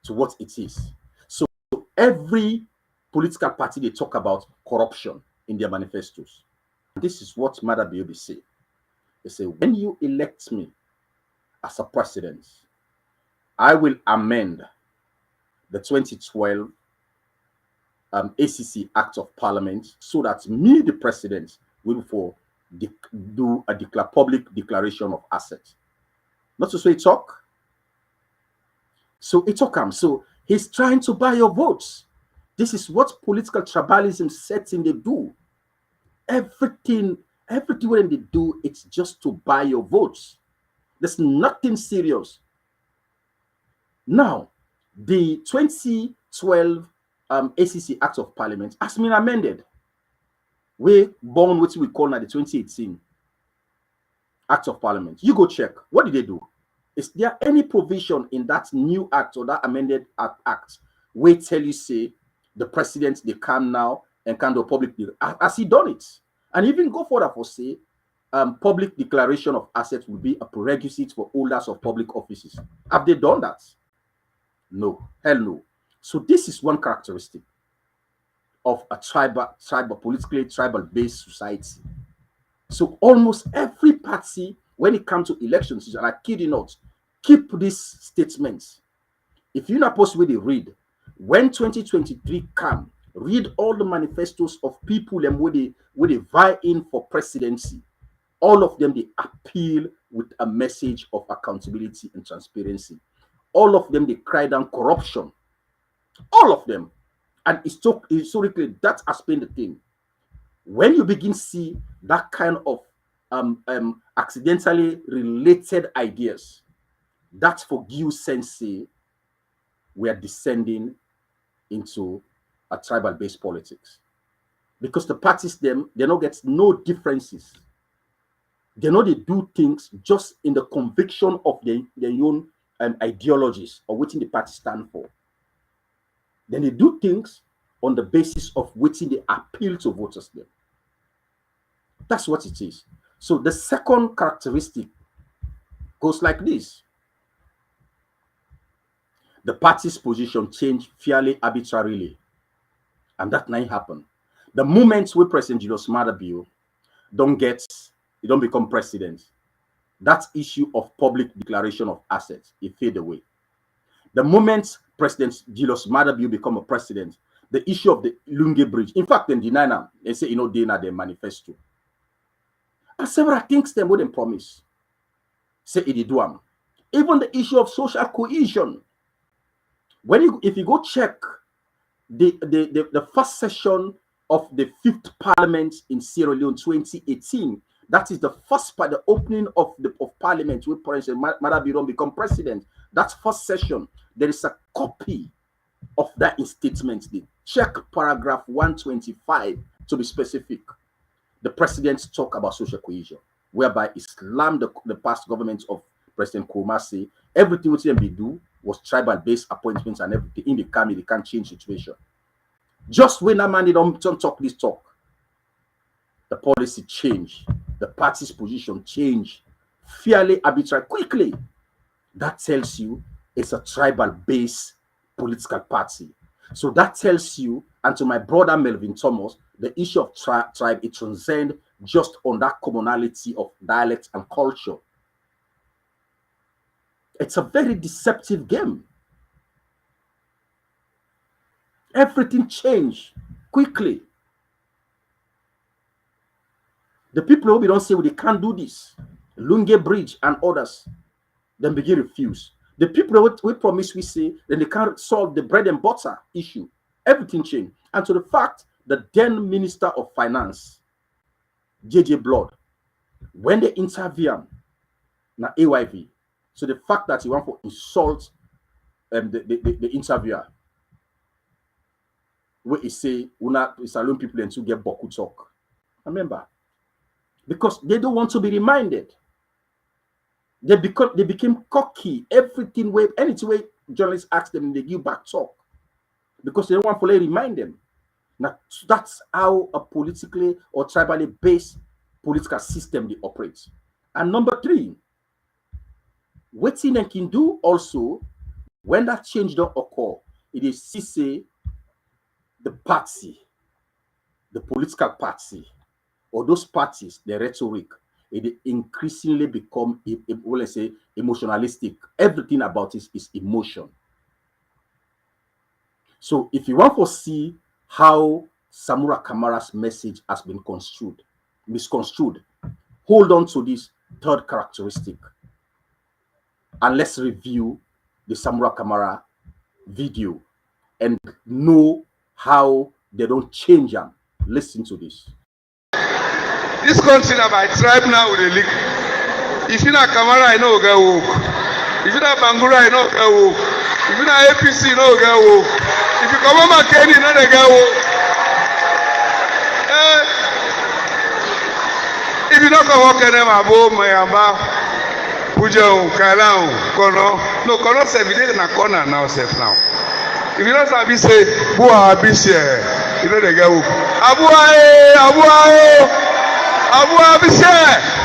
to what it is. So every political party they talk about corruption in their manifestos. This is what Mother Biobi say. They say, when you elect me as a president, I will amend the 2012 ACC Act of Parliament so that me, the president, will do a public declaration of assets. Not to say talk. So it comes. So he's trying to buy your votes. This is what political tribalism sets in they do. Everything when they do, it's just to buy your votes. There's nothing serious. Now, the 2012 ACC Act of Parliament has been amended. We born what we call now the 2018 Act of Parliament. You go check. What did they do? Is there any provision in that new act or that amended act where tell you say the president they come now and can do public? Has he done it? And even go further for say public declaration of assets will be a prerequisite for holders of public offices. Have they done that? No, hell no. So this is one characteristic of a politically tribal-based society. So almost every party, when it comes to elections, and I kid you not, keep these statements. If you're not supposed to read, when 2023 come, read all the manifestos of people and where they vie in for presidency. All of them, they appeal with a message of accountability and transparency. All of them, they cry down corruption. All of them. And historically, that has been the thing. When you begin to see that kind of accidentally related ideas, that's for you sense we are descending into a tribal-based politics. Because the parties, they don't get no differences. They know they do things just in the conviction of their own ideologies or what the party stand for. Then they do things on the basis of which they appeal to voters there. That's what it is. So the second characteristic goes like this. The party's position changed fairly arbitrarily. And that might happen. The moment where President Julius Maada Bio don't become president, that issue of public declaration of assets, it fade away. The moment President Julius Maada Bio become a president, the issue of the Lunge Bridge, in fact, they deny now, they say, they na their manifesto. And several things they wouldn't promise. Say it do am. Even the issue of social cohesion. If you go check the first session of the 5th Parliament in Sierra Leone 2018, that is the first part, the opening of Parliament where President Maada Bio become president. That first session, there is a copy of that statement. Check paragraph 125 to be specific. The president talk about social cohesion, whereby he slammed the past government of President Kumasi. Everything which they do was tribal-based appointments and everything. In the camp, they can't change situation. Just when that man don't talk this talk, the policy change, the party's position change, fairly arbitrary, quickly. That tells you it's a tribal-based political party. So that tells you, and to my brother Melvin Thomas, the issue of tribe, it transcends just on that commonality of dialect and culture. It's a very deceptive game. Everything changed quickly. The people who don't say, well, they can't do this, Lunge Bridge and others, then begin refuse. The people we promise we say, then they can't solve the bread and butter issue. Everything changed. And to the fact that then Minister of Finance, JJ Blood, when they interview na AYV, so the fact that he want to insult the interviewer, where he say, "Una salon people and to get boku talk." Remember, because they don't want to be reminded. They became cocky. Anything way journalists ask them, they give back talk because they don't want to remind them. Now that's how a politically or tribally based political system they operate. And number 3, what they can do also when that change don't occur, it is say the party, the political party, or those parties, the rhetoric, it increasingly become, let's say, emotionalistic. Everything about it is emotion. So if you want to see how Samura Kamara's message has been misconstrued, hold on to this third characteristic. And let's review the Samura Kamara video and know how they don't change them. Listen to this. This country na by tribe now with the league. If you na Kamara, I know get woke. If you na Bangura, I know get woke. If you na APC, no get work. If you come on Makeni, no dey get work. If you don't come work them abo mayamba, puja kaila kono. No kono sef you dey na corner now sef now. If you don't sabi say bua abisi, you know dey get work. Abu abisi.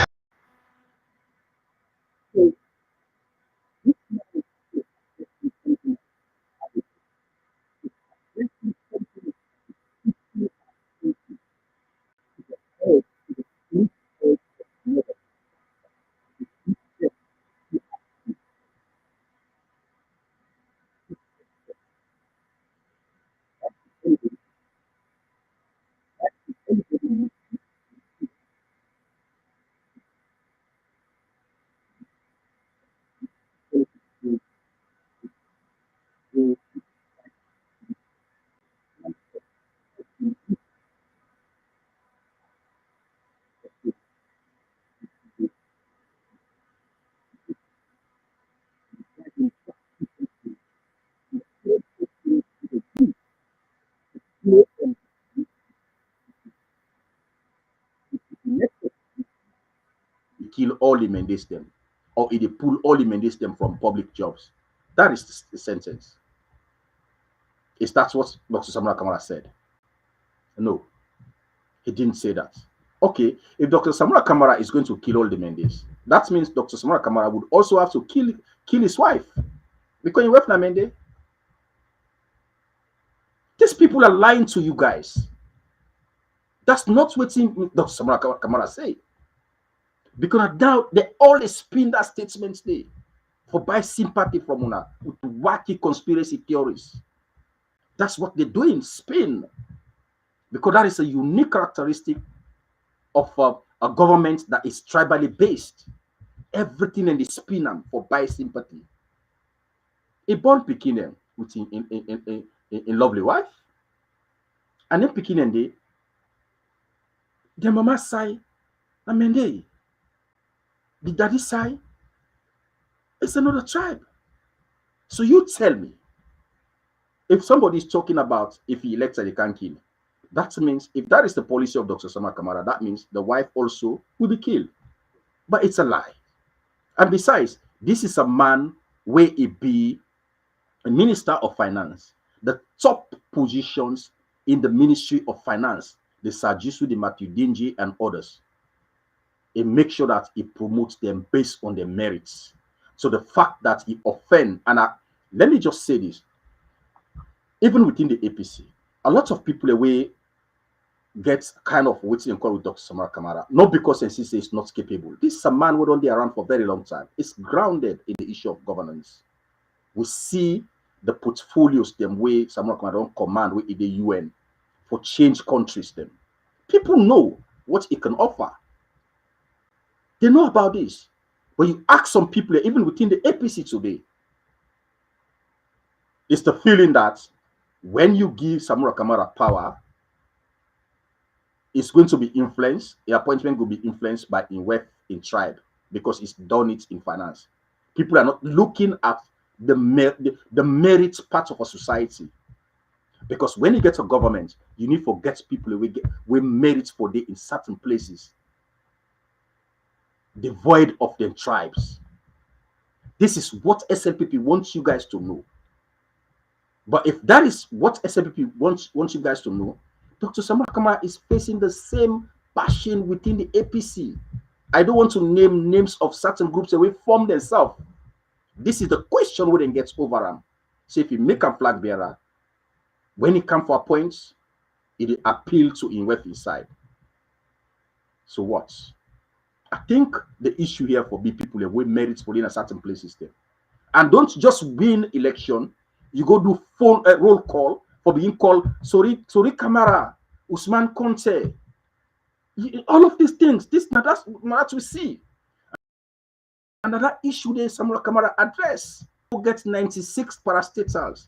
Kill all the Mendes them, or it pull all the Mendes them from public jobs. That is the sentence. Is that what Dr. Samura Kamara said? No, he didn't say that. Okay, if Dr. Samura Kamara is going to kill all the Mendes, that means Dr. Samura Kamara would also have to kill his wife. Because you left Mende. These people are lying to you guys. That's not what Dr. Samura Kamara say. Because now they all spin that statement there for buy sympathy from una with wacky conspiracy theories. That's what they're doing, spin. Because that is a unique characteristic of a government that is tribally based. Everything in the spin for buy sympathy. A born Pekin with in lovely wife, and then Pekin and the mama side, the daddy side, it's another tribe. So you tell me, if somebody is talking about if he elects they can't kill, that means if that is the policy of Dr. Samura Kamara, that means the wife also will be killed. But it's a lie. And besides, this is a man where he be a minister of finance. The top positions in the Ministry of Finance, the Sajisu, the Matthew Dingy, and others. He makes sure that he promotes them based on their merits. So the fact that he offend, and let me just say this, even within the APC, a lot of people away get kind of waiting and call with Dr. Samura Kamara, not because NCC is not capable. This is a man who don't be around for a very long time. It's grounded in the issue of governance. We see the portfolios them way Samura Kamara don't command with the UN for change countries them. People know what it can offer. They know about this. When you ask some people, even within the APC today, it's the feeling that when you give Samura Kamara power, it's going to be influenced, the appointment will be influenced by in wealth in tribe because it's done it in finance. People are not looking at the merit part of a society. Because when you get a government, you need to get people with merit for they in certain places, devoid of their tribes. This is what SLPP wants you guys to know. But if that is what SLPP wants you guys to know, Dr. Samura Kamara is facing the same passion within the APC. I don't want to name names of certain groups that will form themselves. This is the question where they get over them. So if you make a flag bearer, when it comes for points, it appeal to in wealth inside. So what? I think the issue here for big people are way merits for in a certain places there. And don't just win election, you go do phone roll call for being called sorry Kamara, Usman Conte. All of these things, that's what we see. Another issue there Samura Kamara address. Who gets 96 parastatals,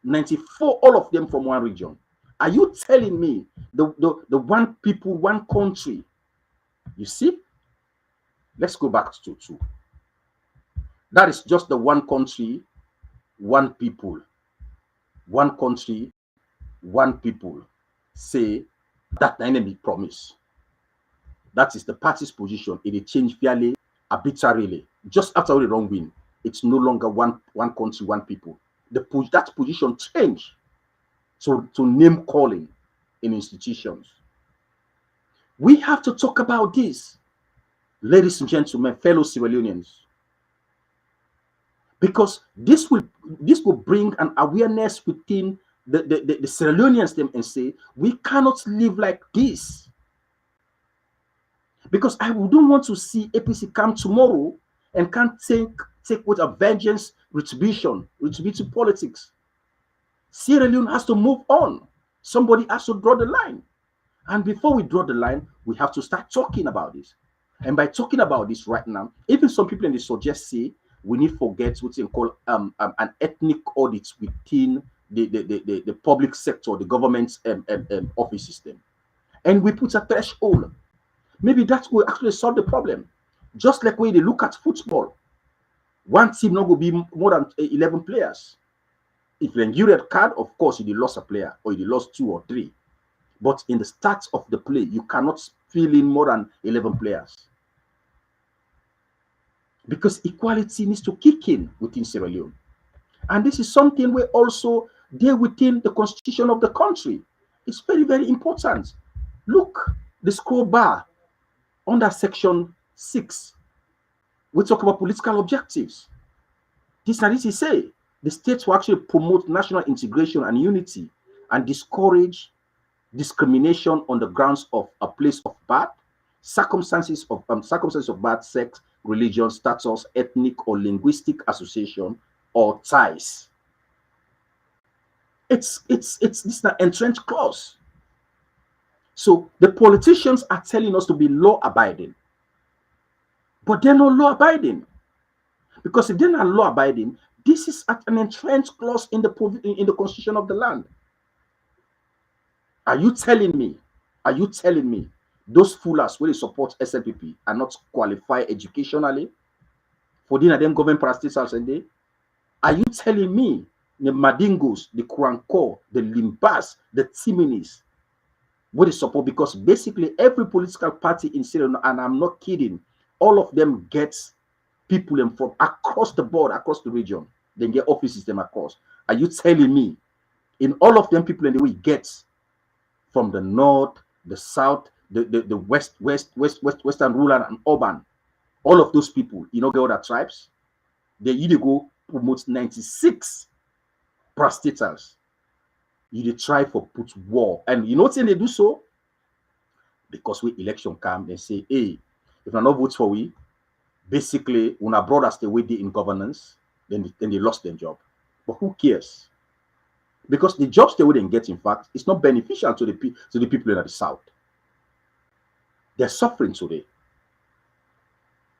94, all of them from one region. Are you telling me the one people, one country? You see? Let's go back to 2. That is just the one country one people, one country, one people, say that enemy promise. That is the party's position. It changed fairly, arbitrarily. Just after the wrong win, it's no longer one country, one people. That position changed. So to name calling in institutions. We have to talk about this, ladies and gentlemen, fellow Sierra Leoneans, because this will bring an awareness within the Sierra Leoneans them and say we cannot live like this. Because I wouldn't want to see APC come tomorrow and can't take with a vengeance, retributive politics. Sierra Leone has to move on. Somebody has to draw the line. And before we draw the line, we have to start talking about this. And by talking about this right now, even some people in the suggest say we need to forget what they call an ethnic audit within the public sector, the government's office system. And we put a threshold. Maybe that will actually solve the problem. Just like when they look at football, one team not going to be more than 11 players. If you get red card, of course, you lost a player or you lost 2 or 3. But in the start of the play, you cannot fill in more than 11 players. Because equality needs to kick in within Sierra Leone. And this is something we also deal within the constitution of the country. It's very, very important. Look, the scroll bar under section 6. We talk about political objectives. This is say the states will actually promote national integration and unity and discourage discrimination on the grounds of a place of birth, circumstances of birth, sex, religion, status, ethnic or linguistic association, or ties. It's this an entrenched clause. So the politicians are telling us to be law-abiding, but they're not law-abiding. Because if they're not law-abiding, this is an entrenched clause in the constitution of the land. Are you telling me those foolers who support SLPP are not qualified educationally for them government practitioners and they? Are you telling me the Madingos, the Kuranko, the Limbas, the Timinis will support? Because basically every political party in Sierra Leone, and I'm not kidding, all of them gets people from across the board, across the region. They get offices them across. Are you telling me in all of them people in the way get from the north, the south, the western rural and urban, all of those people, get other tribes, they either go promote 96 prostators. You try for put war. And you know what they do so? Because when election come, they say, hey, if I not vote for we, basically when our brothers stay with in governance, then they lost their job. But who cares? Because the jobs they wouldn't get, in fact, it's not beneficial to the people in the south. They're suffering today.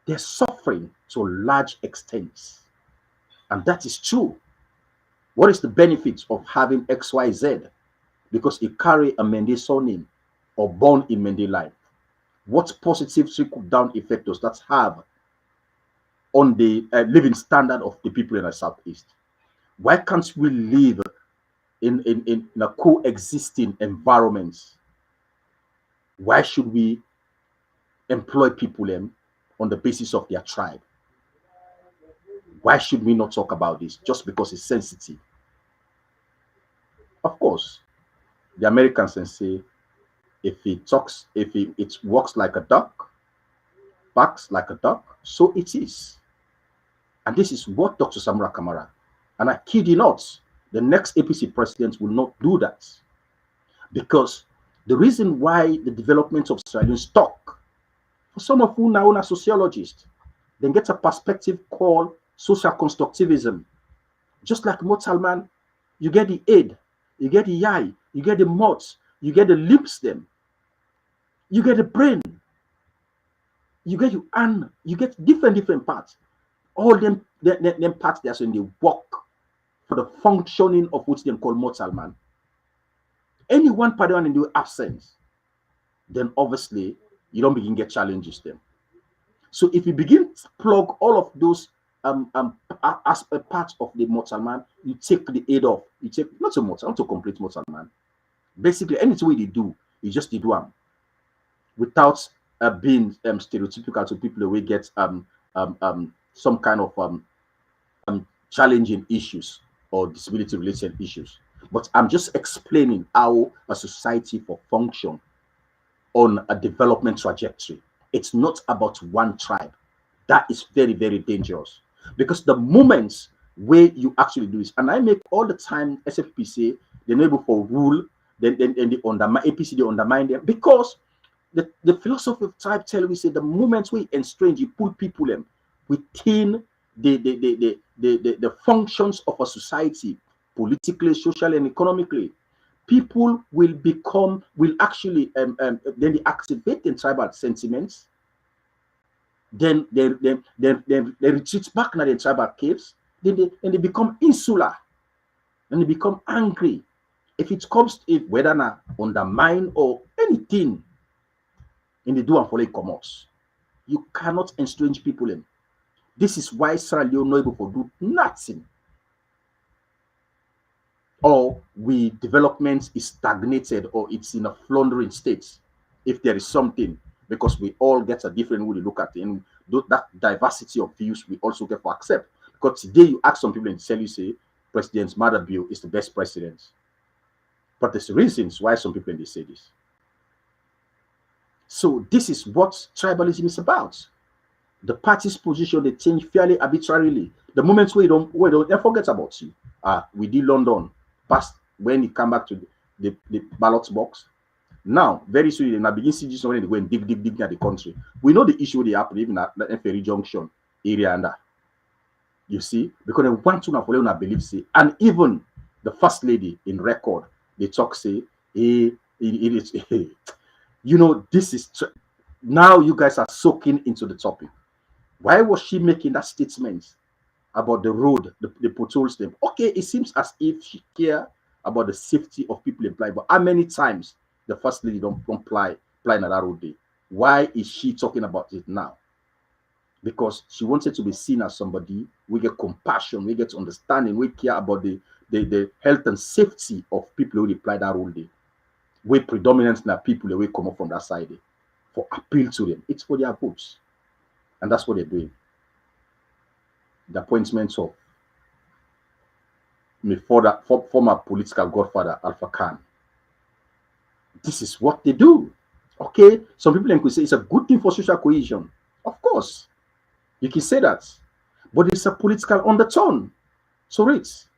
They're suffering to large extents. And that is true. What is the benefit of having XYZ? Because it carry a Mende surname or born in Mende line. What positive trickle-down effect does that have on the living standard of the people in the southeast? Why can't we live in a coexisting environment? Why should we employ people on the basis of their tribe? Why should we not talk about this just because it's sensitive? Of course, the Americans can say, if it walks like a duck, barks like a duck, so it is. And this is what Dr. Samura Kamara, and I kid you not, the next APC president will not do that. Because the reason why the development of Sierra Leone stuck, for some of who now are sociologists, then get a perspective called social constructivism. Just like Motalman, you get the aid, you get the yai, you get the mots, you get the lip stem, you get the brain, you get you get different parts. All them parts there, so in the work for the functioning of what they call mortal man. Any one part in the absence, then obviously you don't begin get challenges them. So if you begin to plug all of those as a part of the mortal man, you take the aid off. You take not a mortal, not a complete mortal man. Basically, anything they do, you just do them without being stereotypical to people who get some kind of challenging issues or disability related issues. But I'm just explaining how a society for function on a development trajectory. It's not about one tribe. That is very, very dangerous. Because the moments where you actually do this, and I make all the time SFP say they're able for rule, then they undermine APC, they undermine them. Because the philosophy of tribe tell we say the moments we estrange, you pull people in within the functions of a society, politically, socially, and economically, people will actually then they activate in tribal sentiments, then they retreat back into the tribal caves, then they become insular and they become angry. If it comes to it, whether not undermine or anything in the do and follow commerce, you cannot estrange people in. This is why Sierra Leone not able to do nothing. Or we development is stagnated or it's in a floundering state. If there is something, because we all get a different way to look at it, and that diversity of views we also get to accept. Because today you ask some people and tell you say President Madabio is the best president. But there's reasons why some people they say this. So this is what tribalism is about. The party's position they change fairly arbitrarily. The moments we don't they forget about you. We did London past when it come back to the ballot box. Now, very soon they begin see this when they go and dig at the country. We know the issue they happen even at the Ferry Junction area and that. You see, because they want to follow believe say, and even the first lady in record, they talk say, hey, it is you know, this is now you guys are soaking into the topic. Why was she making that statement about the road, the potholes them? Okay, it seems as if she care about the safety of people employed, but how many times the first lady don't apply on that road day? Why is she talking about it now? Because she wanted to be seen as somebody we get compassion, we get understanding, we care about the health and safety of people who apply that road day. We predominantly are people that we come up from that side for appeal to them. It's for their votes. And that's what they're doing. The appointment of my former political godfather, Alpha Khan. This is what they do. Okay, some people could say it's a good thing for social cohesion. Of course, you can say that. But it's a political undertone. So it's.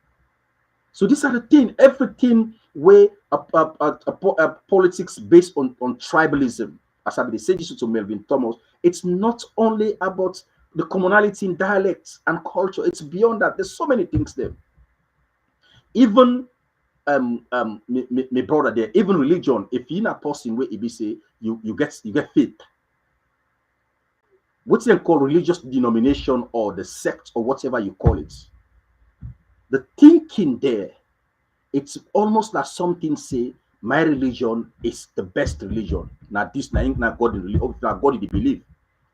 So these are the thing, everything where a politics based on tribalism, as I say this to Melvin Thomas, it's not only about the commonality in dialects and culture, it's beyond that. There's so many things there. Even my brother there, even religion, if you're not a person where it be say you get faith. What's they call religious denomination or the sect or whatever you call it? The thinking there, it's almost like something say my religion is the best religion. Now this now God in religion, now God in the belief,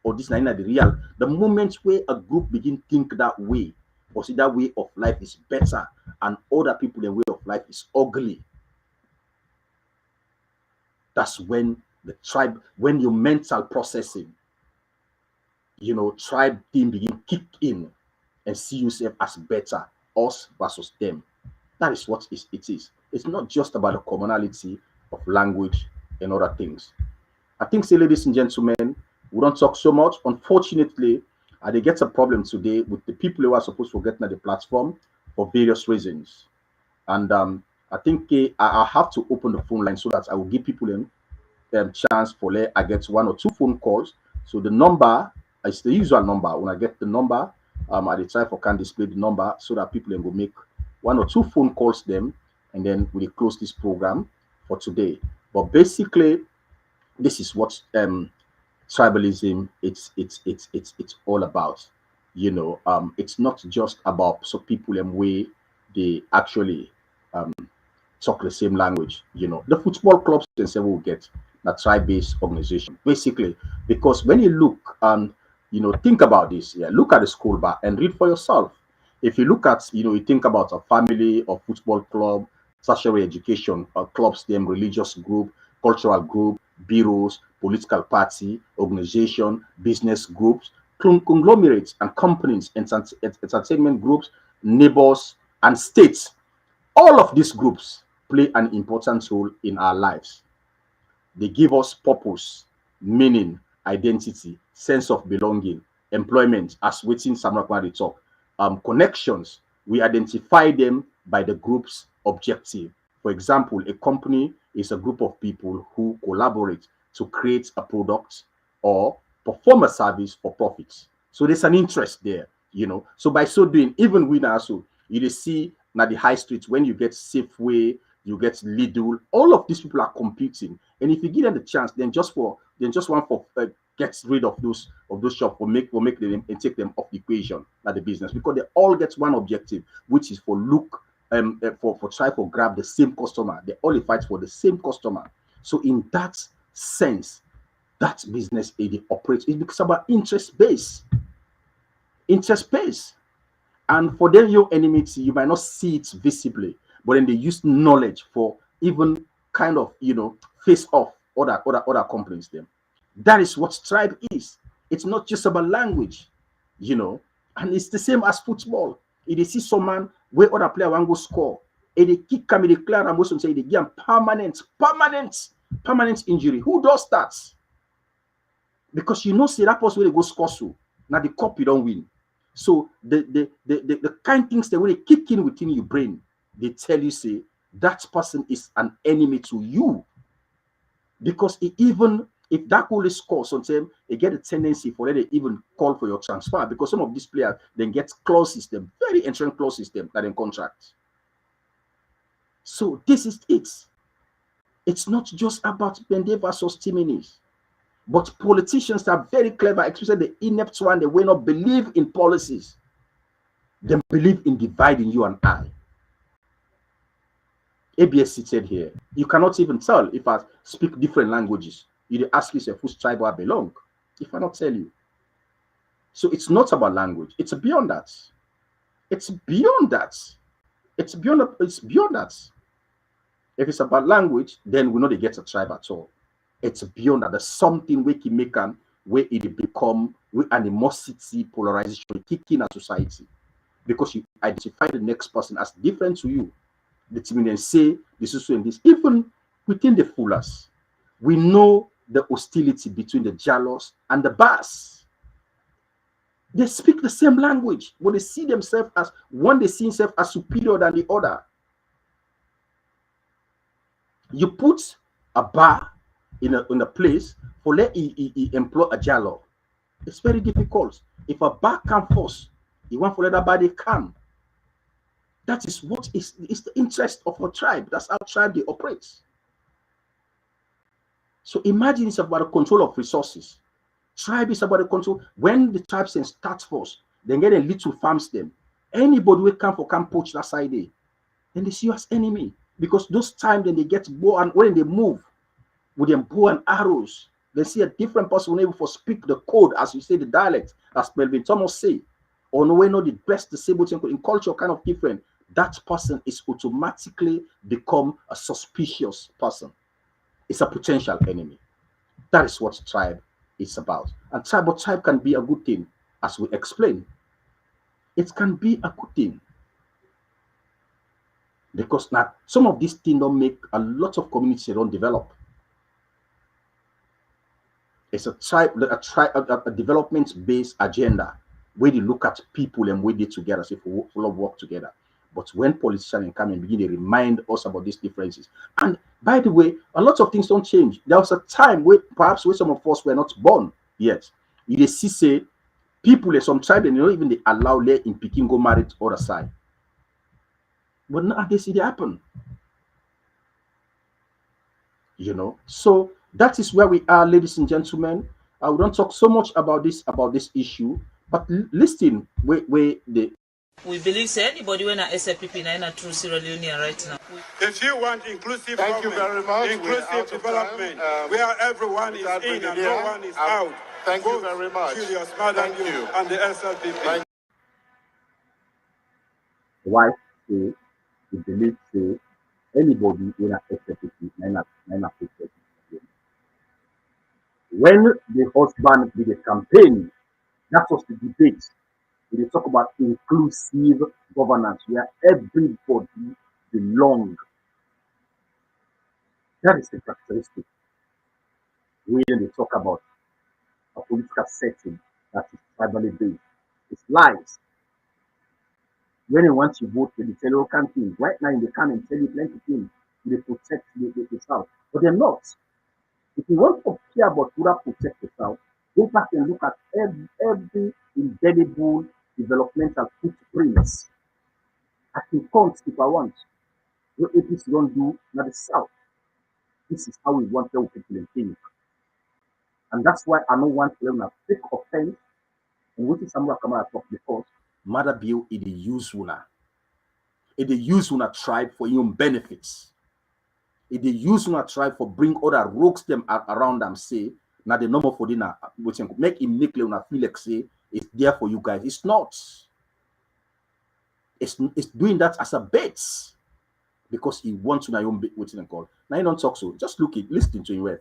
or this now the real. The moment where a group begin think that way, or see that way of life is better, and other people their way of life is ugly. That's when the tribe, when your mental processing, tribe thing begin kick in and see yourself as better, us versus them. That is what it is. It's not just about the commonality of language and other things. I think, say, ladies and gentlemen, we don't talk so much. Unfortunately, they get a problem today with the people who are supposed to get on the platform for various reasons. And I think I have to open the phone line so that I will give people a chance for I get 1 or 2 phone calls. So the number is the usual number. When I get the number, at the time I can display the number so that people will make 1 or 2 phone calls them, and then we close this program for today. But basically, this is what tribalism it's all about. It's not just about people and way they actually talk the same language. The football clubs themselves will get a tribe-based organization, basically, because when you look think about this. Yeah, look at the school bar and read for yourself. If you look at, you think about a family or football club, tertiary education, clubs, them religious group, cultural group, bureaus, political party, organization, business groups, conglomerates and companies, entertainment groups, neighbors, and states. All of these groups play an important role in our lives. They give us purpose, meaning, identity, sense of belonging, employment, as waiting Samuel talk, connections. We identify them by the group's objective. For example, a company is a group of people who collaborate to create a product or perform a service for profits. So there's an interest there. So by so doing, even we now, so you see now the high street, when you get Safeway, you get Lidl, all of these people are competing. And if you give them the chance, then just one for gets rid of those shops, or make them and take them off the equation, like the business, because they all get one objective, which is for try to grab the same customer. They all fight for the same customer. So in that sense, that business it operates. It's because about interest base. And for them, your enmity, you might not see it visibly, but then they use knowledge for even kind of face off other companies. Them. That is what tribe is. It's not just about language, and it's the same as football. If they see someone where other player want go score, and they kick come, they declare and most say they give permanent injury. Who does that? Because say that person will go score so now the cup you don't win. So the kind things that when they kick in within your brain, they tell you say that person is an enemy to you. Because even if that goal is scored, sometimes they get a tendency for them to even call for your transfer, because some of these players then get clause system, very entrenched clause system that in contract. So this is it. It's not just about Bende versus Timinis. But politicians are very clever, especially the inept one. They will not believe in policies. They believe in dividing you and I. ABS seated here. You cannot even tell if I speak different languages. You ask yourself whose tribe I belong. If I not tell you. So it's not about language. It's beyond that. It's beyond that. It's beyond that. If it's about language, then we know they get a tribe at all. It's beyond that. There's something we can make where it become with animosity, polarization, kicking a society. Because you identify the next person as different to you. The team then say this is so and this. Even within the Fullers, we know the hostility between the Jalos and the Bas. They speak the same language, but they see themselves as one, they see themselves as superior than the other. You put a bar in a place for let he employ a Jalo. It's very difficult. If a bar can force, you want to let that body come. That is what is the interest of a tribe. That's how tribe they operate. So imagine it's about the control of resources. Tribe is about the control. When the tribe sends task force, then get a little farms them. Anybody will come poach that side there. Then they see you as enemy. Because those times then they get bow, and when they move with them bow and arrows, they see a different person able to speak the code, as you say, the dialect, as Melvin Thomas say. Or no way know the best disabled in culture kind of different. That person is automatically become a suspicious person. It's a potential enemy. That is what tribe is about. And tribe can be a good thing, as we explained. It can be a good thing. Because now some of these things don't make a lot of communities don't develop. It's a development-based agenda where they look at people and where they together, so if we work together. But when politicians come and begin to remind us about these differences, and by the way, a lot of things don't change. There was a time where perhaps where some of us were not born yet. You see, say people some tribe and even they allow let in Peking go marry to other side. But now they see it happen. So that is where we are, ladies and gentlemen. We don't talk so much about this issue, but listen, where the we believe say anybody when I SFPP in a true Sierra Leonean right now. If you want inclusive Thank you very much. inclusive development, where everyone is in and no one is out, Thank you very much. Julius, Madam, Thank you. and the SLPP. Why say, we believe say, anybody in a SFP, when the husband did a campaign, that was the debate. We talk about inclusive governance where everybody belongs. That is the characteristic. When they talk about a political setting that is tribally based, it's lies. When they want to vote, they tell you all kind of things. Right now, they come and tell you plenty of things. They protect the South, but they're not. If you want to care about who protect the South, go back and look at every indelible developmental footprints. I can count if I want. What APC don't do not the South. This is how we want our people to think. And that's why I don't want to learn a fake offense. And what is Samuel Kamara talk because Mother Bill is the use una. It the use una tribe for your benefits. It the use una tribe for bring other rogues them around them say now the number for dinner which make him make una feel like say it's there for you guys. It's not. It's doing that as a bet because he wants to know your waiting call. Now you don't talk so. Just look it, listen to him.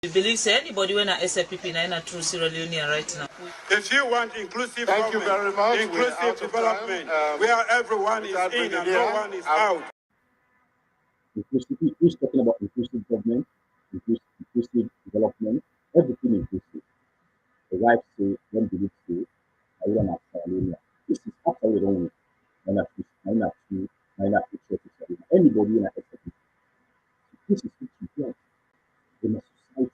We believe say anybody when a SLPP na in true Sierra Leonean right now. If you want inclusive Thank you very much. inclusive development, where everyone is in and no one is out. Inclusive, who's talking about inclusive government, inclusive development, everything inclusive. The wife say, when did it say, I want to Catalonia. This is actually wrong. Anybody in a SFP. This is what you get in a society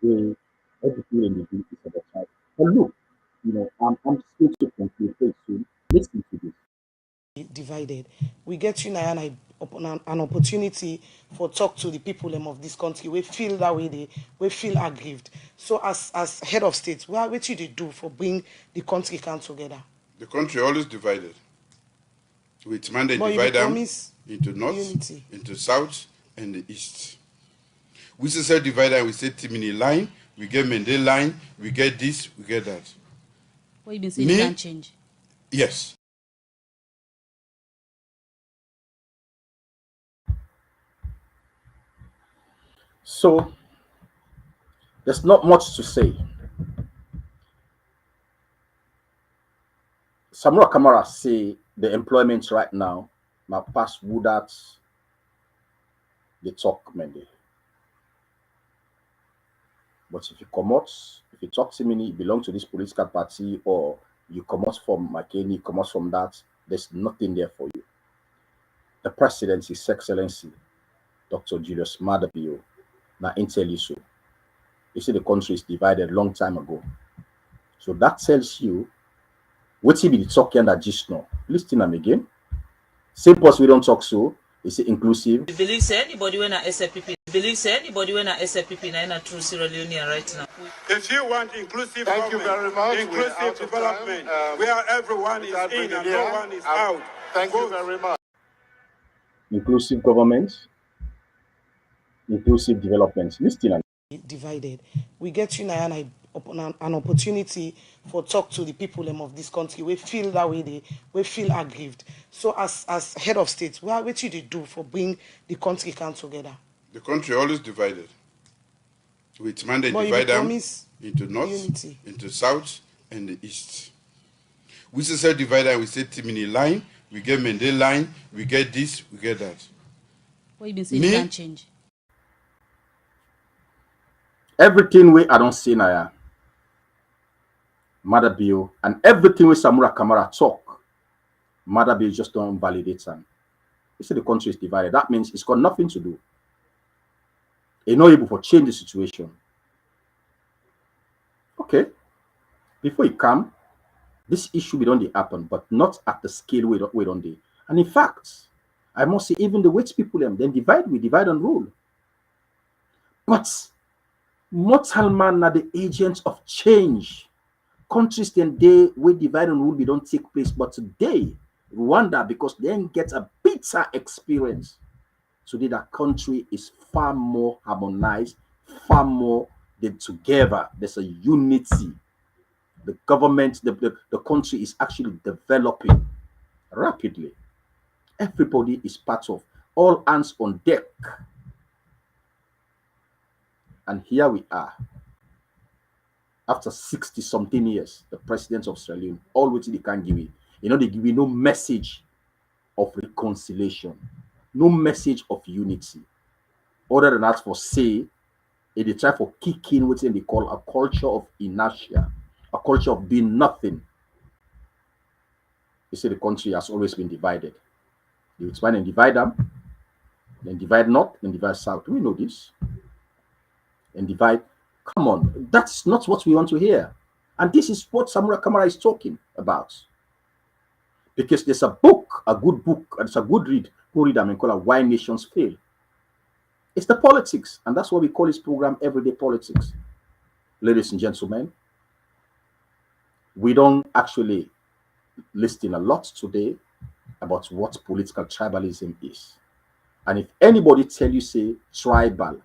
where everything in the is about child. But look, I'm still to conclude very soon. Listen to this. Divided. We get you now an opportunity for talk to the people of this country. We feel that way we feel aggrieved. So as head of state, what should they do for bring the country come together? The country always divided. With mandate But divide you them promise into north, unity. into south, and the east. We say divide and we say Timini line, we get Mende line, we get this, we get that. What you been saying you can't change? Yes. So there's not much to say. Samura Kamara say the employment right now, my past would that they talk Mende. But if you talk to me, you belong to this political party or you come out from McCain, you come out from that, there's nothing there for you. The president, His Excellency, Dr. Julius Madabio, now intel you so. You see the country is divided long time ago. So that tells you what he be talking that just now. Listen them again. Same person we don't talk so. Is it inclusive? We believe say anybody when a SLPP. Believe say anybody when a SLPP na in true Sierra Leonean right now. If you want inclusive Thank you very much. inclusive development, where everyone is in and no one is out. Thank you very much. Inclusive government, inclusive development. Listen. Divided. We get you now an opportunity for talk to the people of this country. We feel that way we feel aggrieved. So as head of state, what should they do for bring the country come together? The country always divided. With mandate But divide you them promise into north, unity. into south, and the east. We say divide and we say Timini line, we get Mende line, we get this, we get that. What you been saying you can't change? Everything we I don't see now, Mother Bill, and everything with Samura Kamara talk, Mother Bill just don't validate them. You see the country is divided. That means it's got nothing to do. It's not able to change the situation. Okay. Before it come, this issue will only happen, but not at the scale we don't do. And in fact, I must say, even the white people then divide, we divide and rule. But mortal man are the agents of change. Countries then they will divide and rule, we don't take place. But today, Rwanda, because they get a bitter experience, today that country is far more harmonized, far more They're together. There's a unity. The government, the country is actually developing rapidly. Everybody is part of, all hands on deck. And here we are, after 60 something years, the president of Sierra Leone, all which they can give it. They give you no message of reconciliation, no message of unity. Other than that, for say, they try for kicking what they call a culture of inertia, a culture of being nothing. You see, the country has always been divided. They expand and divide them, then divide north, then divide south. We know this. And divide. Come on, that's not what we want to hear. And this is what Samura Kamara is talking about. Because there's a book, a good book, and it's a good read. Go read them and call it Why Nations Fail. It's the politics, and that's what we call this program, Everyday Politics. Ladies and gentlemen, we don't actually listen a lot today about what political tribalism is. And if anybody tell you, say, tribal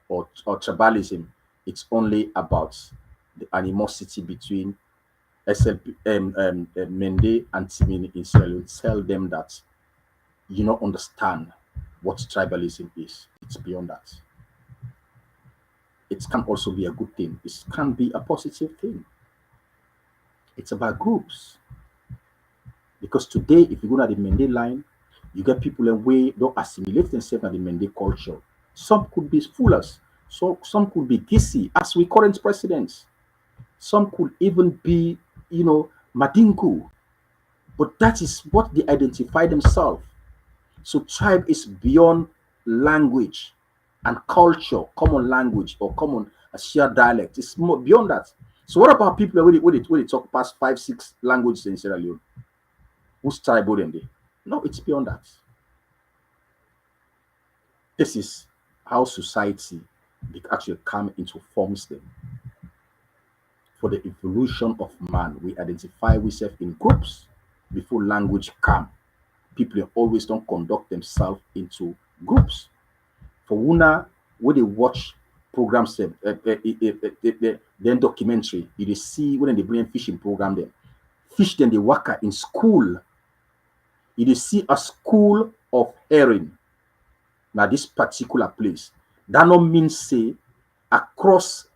or tribalism, it's only about the animosity between SLP, Mende and Timini in Sierra Leone. Tell them that you don't understand what tribalism is. It's beyond that. It can also be a good thing. It can be a positive thing. It's about groups. Because today, if you go to the Mende line, you get people in way don't assimilate themselves in the Mende culture. Some could be foolers. So some could be Gisi, as we current presidents. Some could even be, Madinku. But that is what they identify themselves. So tribe is beyond language and culture, common language or common shared dialect. It's more beyond that. So what about people when they talk past 5, 6 languages in Sierra Leone? Who's tribal in they? No, it's beyond that. This is how society actually come into forms them. For the evolution of man, we identify ourselves in groups before language come. People always don't conduct themselves into groups. For Una, when they watch programs, then documentary, you see when they bring fishing program them. Fish then they work in school. You see a school of herring. Now this particular place, that not mean say across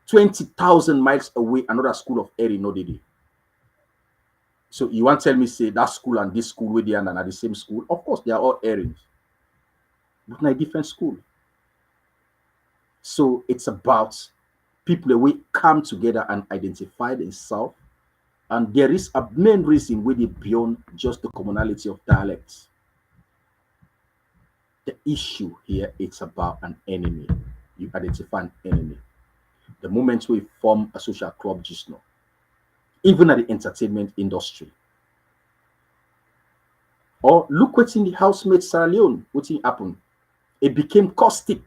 20,000 miles away another school of herring no dey. So you want to tell me say that school and this school where they are the same school? Of course they are all herrings, but not a different school. So it's about people that we come together and identify themselves, and there is a main reason where they beyond just the commonality of dialects. The issue here, it's about an enemy. You identify an enemy. The moment we form a social club, just now, even at the entertainment industry. Or look what's in the housemate Sierra Leone, what happened. It became caustic.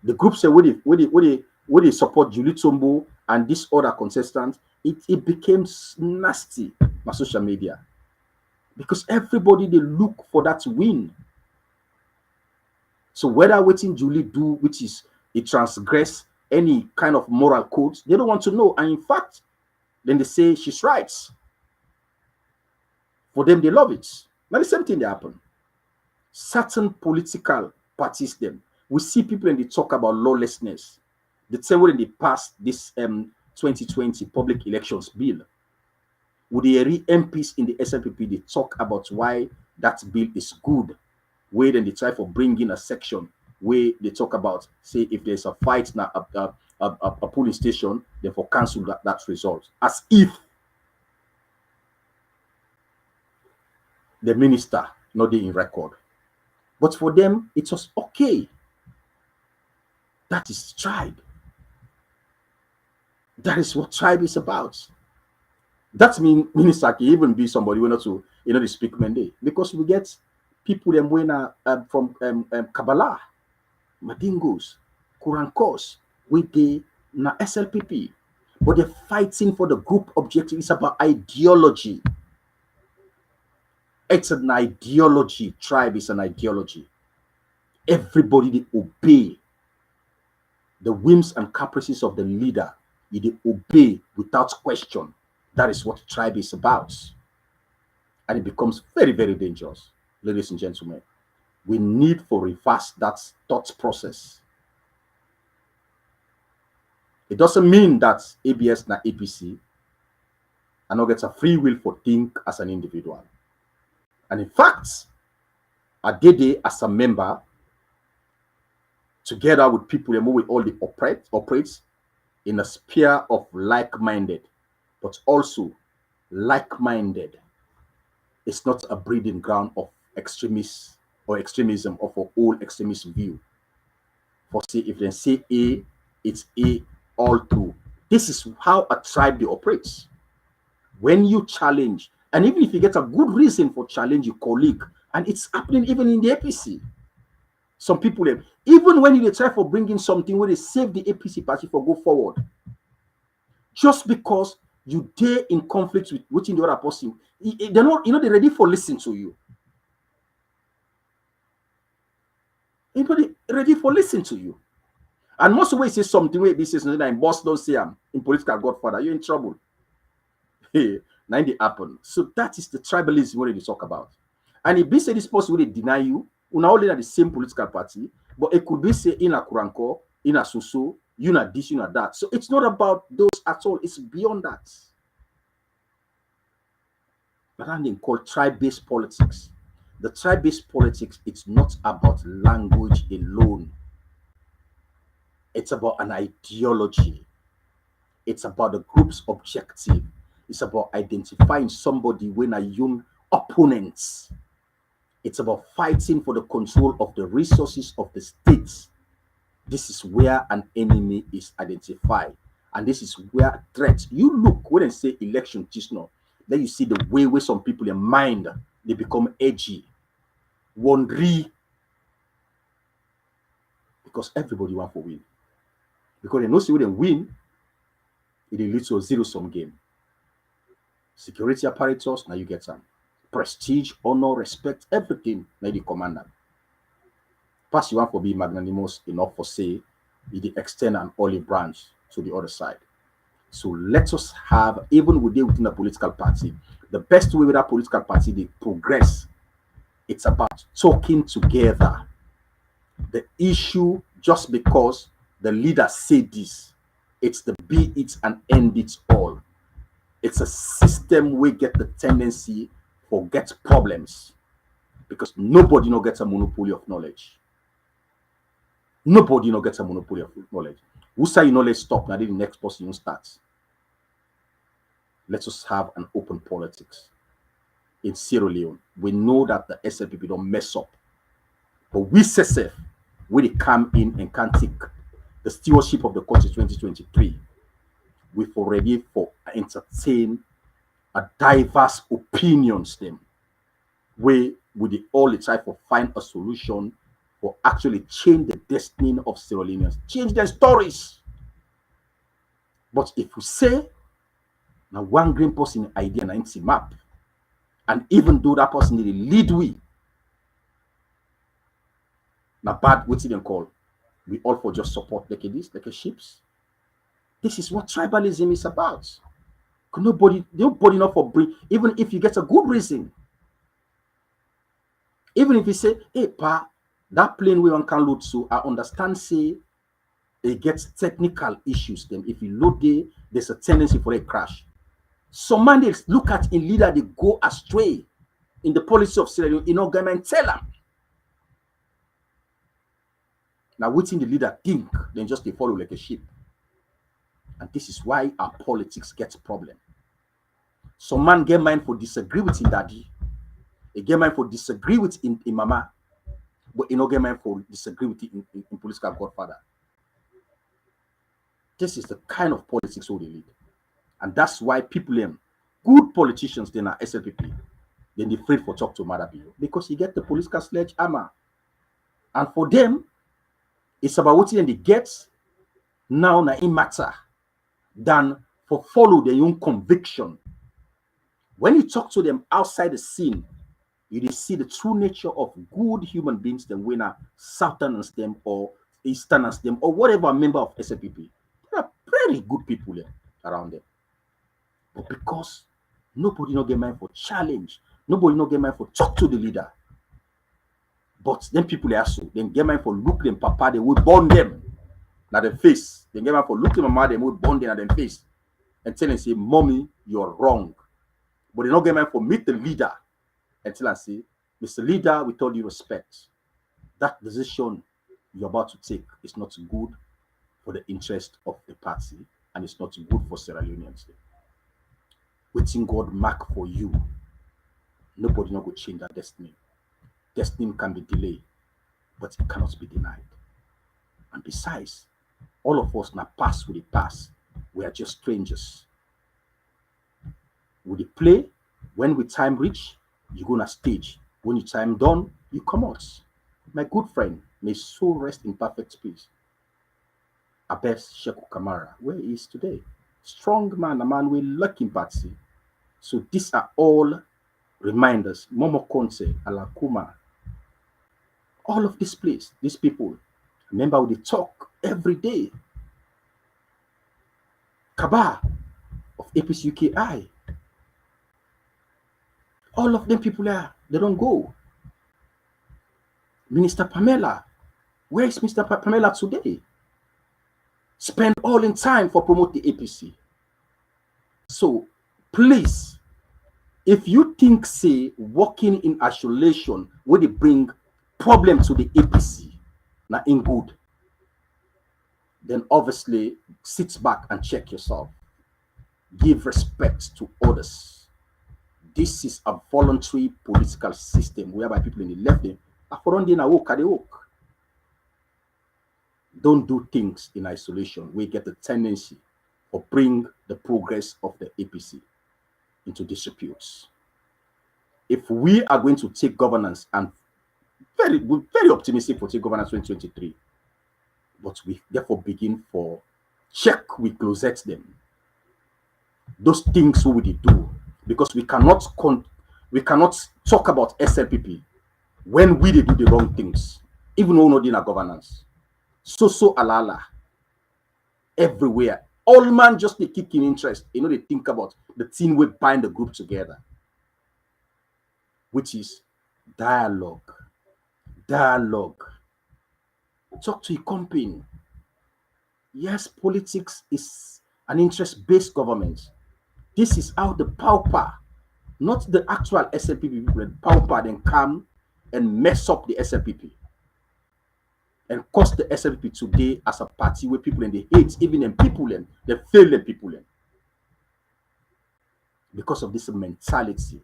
The groups where they support Julie Tombo and this other contestant, it became nasty on social media. Because everybody they look for that win. So whether waiting Julie do, which is it transgress any kind of moral codes, they don't want to know. And in fact, then they say she's right. For them, they love it. Now the same thing that happen. Certain political parties, them we see people and they talk about lawlessness. The same way they passed this 2020 public elections bill. With the MPs in the SNPP, they talk about why that bill is good. Where then they try for bringing a section where they talk about, say, if there's a fight now, a polling station, then for cancel that result. As if the minister not in record. But for them, it was okay. That is tribe. That is what tribe is about. That means minister can even be somebody who not to they speak Mende, because we get people them when from Kabbalah, Madingos, Kurankos, with the SLPP, but they're fighting for the group objective. It's about ideology. It's an ideology. Tribe is an ideology. Everybody they obey. the whims and caprices of the leader, you obey without question. That is what tribe is about. And it becomes very, very dangerous, ladies and gentlemen. We need for reverse that thought process. It doesn't mean that ABS and APC are not get a free will for think as an individual. And in fact, Adede as a member, together with people who we all the operates in a sphere of like-minded, but also like-minded. It's not a breeding ground of extremists or extremism of a whole extremist view. For say, if they say A, it's A all through. This is how a tribe operates. When you challenge, and even if you get a good reason for challenge your colleague, and it's happening even in the APC. Some people, even when you try for bringing something where they save the APC party for go forward, just because you dare in conflict with within the other person, they're not, they're ready for listening to you. They're ready for listening to you. And most of the way say something where this is not in boss don't say I'm in political godfather, you're in trouble. Hey, now it happen. So that is the tribalism what they talk about. And if they say this person will deny you, we're not only at the same political party, but it could be say in a Kuranko, in a Suso, you know this, you know that. So it's not about those at all. It's beyond that. But I'm called tribe-based politics. The tribe-based politics, it's not about language alone. It's about an ideology. It's about the group's objective. It's about identifying somebody when a young opponents. It's about fighting for the control of the resources of the states. This is where an enemy is identified. And this is where threats. You look when they say election just now, then you see the way where some people in mind they become edgy, wondering, because everybody want to win. Because they know see when they win, it leads to a zero-sum game. Security apparatus, now you get some prestige, honor, respect, everything. Now the commander. Pass you want to be magnanimous enough for say, you extend an olive branch to the other side. So let us have, even within a political party, the best way with that political party they progress. It's about talking together. The issue just because the leader said this, it's the be it and end it all. It's a system we get the tendency for get problems because nobody no gets a monopoly of knowledge. Nobody no gets a monopoly of knowledge. Who say let's stop now? The next person starts. Let us have an open politics. In Sierra Leone, we know that the SLPP don't mess up, but we CSF, we come in and can take the stewardship of the country 2023. We've already for entertain a diverse opinions them where we all try to find a solution for actually change the destiny of Sierra Leoneans, change their stories. But if we say now one green person idea 90 map, and even though that person need a lead we, now bad what's it call? We all for just support like this, like a ships. This is what tribalism is about. Nobody not for bring, even if you get a good reason. Even if you say, hey pa, that plane we on can load, so I understand say it gets technical issues. Then if you load there's a tendency for a crash. Some mandates look at in leader they go astray in the policy of Sierra Leone, government tell them. Now waiting the leader think, then just they follow like a sheep. And this is why our politics gets a problem. Some man get mind for disagree with in daddy. They get mind for disagree with in mama. But get mind for disagree with in political godfather. This is the kind of politics who they lead. And that's why people good politicians then are SLPP. Then they afraid for talk to Madabi. Because you get the political sledgehammer. And for them, it's about what they get now it matter than for follow their own conviction. When you talk to them outside the scene, you see the true nature of good human beings, them when Southerners them or Easterners, them, or whatever member of SLPP. There are very good people around them. But because nobody not get mind for challenge, nobody not get mind for talk to the leader. But then people are so then get mind for look them papa, they would burn them at the face. Then get mind for look them mama, they would burn them at their face and tell them say, mommy, you're wrong. But they not get mind for meet the leader and tell and say, Mr. Leader, with all due respect, that decision you're about to take is not good for the interest of the party and it's not good for Sierra Leoneans. Waiting God mark for you, nobody not go change that destiny. Destiny can be delayed, but it cannot be denied. And besides, all of us now pass with the past. We are just strangers. With the play, when we time reach, you go on a stage. When your time done, you come out. My good friend, may soul rest in perfect peace. Abes Sheku Kamara, where he is today. Strong man, a man with lucky party. So these are all reminders. Momo Konse, Alakuma, all of this place, these people, remember they talk every day. Kaba of APC U.K. All of them people are, they don't go. Minister Pamela, where is Mr. Pamela today? Spend all in time for promote the APC. So please, if you think say working in isolation will they bring problem to the APC, now in good, then obviously sit back and check yourself. Give respect to others. This is a voluntary political system whereby people in the left don't do things in isolation. We get the tendency to bring the progress of the APC into disreputes. If we are going to take governance, and we're very optimistic for take governance 2023, but we therefore begin for check, we closet them. Those things we will do, because we cannot talk about SLPP when we do the wrong things, even though we're not in a governance. So alala everywhere. All man just they kick in interest. They think about the thing we bind the group together, which is dialogue. Dialogue. Talk to your company. Yes, politics is an interest-based government. This is how the pauper, not the actual SLPP people, the pauper then come and mess up the SLPP and cost the SLPP today as a party where people and they hate even them people and they fail them people in. Because of this mentality,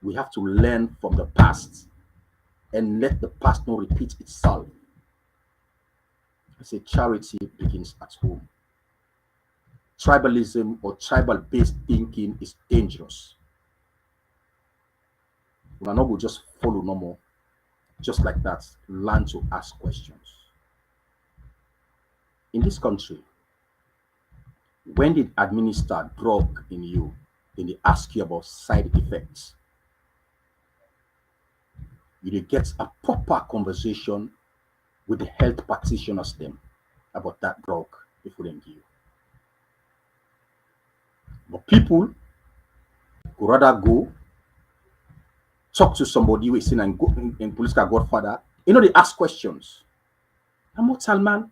we have to learn from the past and let the past not repeat itself. I say charity begins at home. Tribalism or tribal-based thinking is dangerous. We are not going to just follow no more. Just like that, learn to ask questions. In this country, when they administer drug in you, then they ask you about side effects. You get a proper conversation with the health practitioners them about that drug before they give you. But people would rather go talk to somebody who is seen and go in political godfather. They ask questions. A mortal man,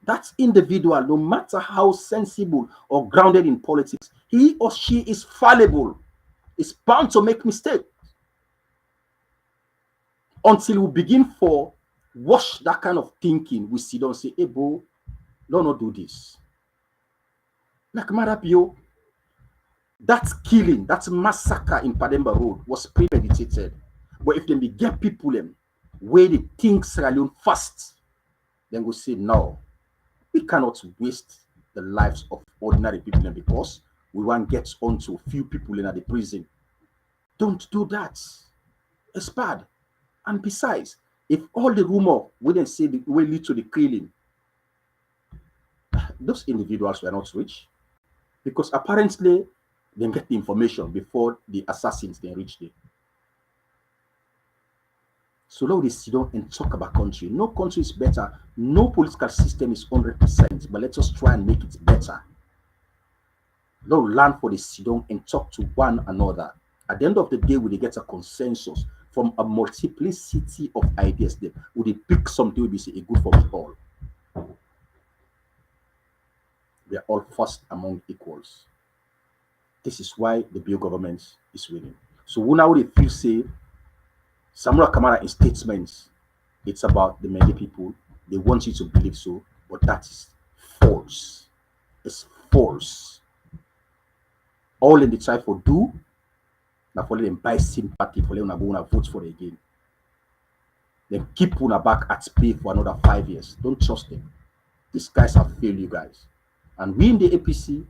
that individual, no matter how sensible or grounded in politics, he or she is fallible, is bound to make mistakes. Until we begin for wash that kind of thinking, we sit down and say, hey, bro, don't not do this. Like Marapio, that killing, that massacre in Pademba Road was premeditated. But if they get people where they think Sierra Leone fast, then we say, no, we cannot waste the lives of ordinary people because we want to get onto a few people in the prison. Don't do that. It's bad. And besides, if all the rumor wouldn't say the will lead to the killing, those individuals were not rich because apparently they get the information before the assassins then reach there. So now we sit down and talk about country. No country is better. No political system is 100%, but let us try and make it better. Now learn for the sit down and talk to one another. At the end of the day, we get a consensus from a multiplicity of ideas. Then we pick something we say a good for us all. We are all first among equals. This is why the Bill government is winning. So when now they feel say Samuel Kamara in statements, it's about the many people. They want you to believe so, but that is false. It's false. All in the try for do, now for them buy sympathy for them go vote for it again. Then keep on back at play for another 5 years. Don't trust them. These guys have failed you guys. And we in the APC,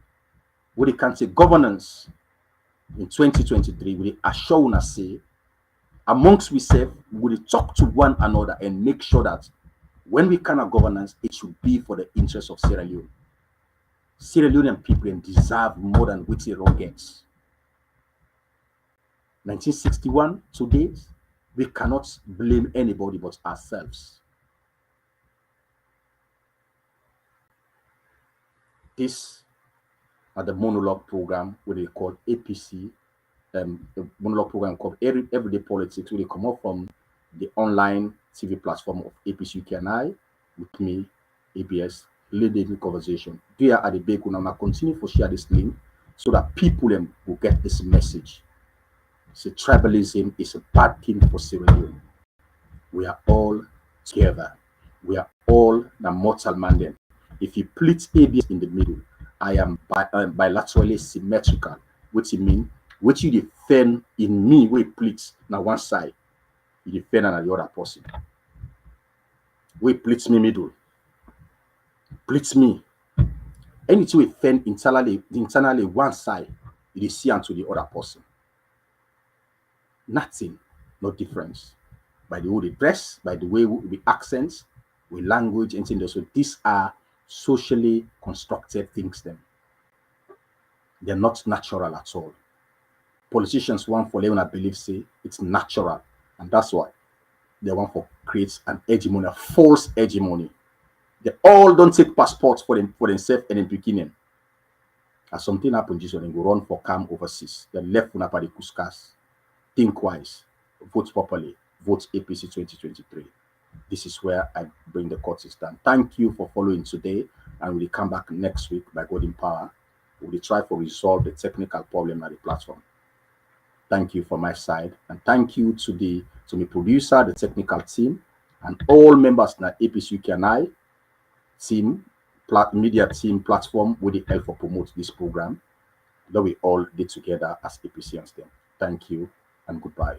we can say governance in 2023, we assure us say amongst ourselves, we talk to one another and make sure that when we can have governance, it should be for the interest of Sierra Leone. Sierra Leonean people deserve more than which they wrong gets. 1961 to date, we cannot blame anybody but ourselves. This are the monologue program where they call APC, the monologue program called Everyday Politics, where they come up from the online TV platform of APC U.K. and I, with me, ABS, leading the conversation. They are at the back, and I'm continue to share this link so that people will get this message. So tribalism is a bad thing for Sierra Leone. We are all together. We are all the mortal man then. If you split ABS in the middle, I am bilaterally symmetrical, which means what you defend in me, we split now one side, you defend on the other person. We split me middle, split me. Anything we defend internally one side, you see onto the other person. Nothing, no difference. By the way we dress, by the way we accents, we language, and things. So these are socially constructed things. Then they're not natural at all. Politicians want for them, I believe, say it's natural, and that's why they want for create an hegemony, a false hegemony. They all don't take passports for themselves and in the beginning. As something happens, just when they go run for camp overseas, they left for the Kuskas. Think wise, vote properly, vote APC 2023. This is where I bring the court stand. Thank you for following today, and we'll come back next week by God in power. We'll try to resolve the technical problem at the platform. Thank you from my side, and thank you to my producer, the technical team, and all members in the APC U.K. and I team, media team platform with the help for promote this program that we all did together as APCians. Then, thank you and goodbye.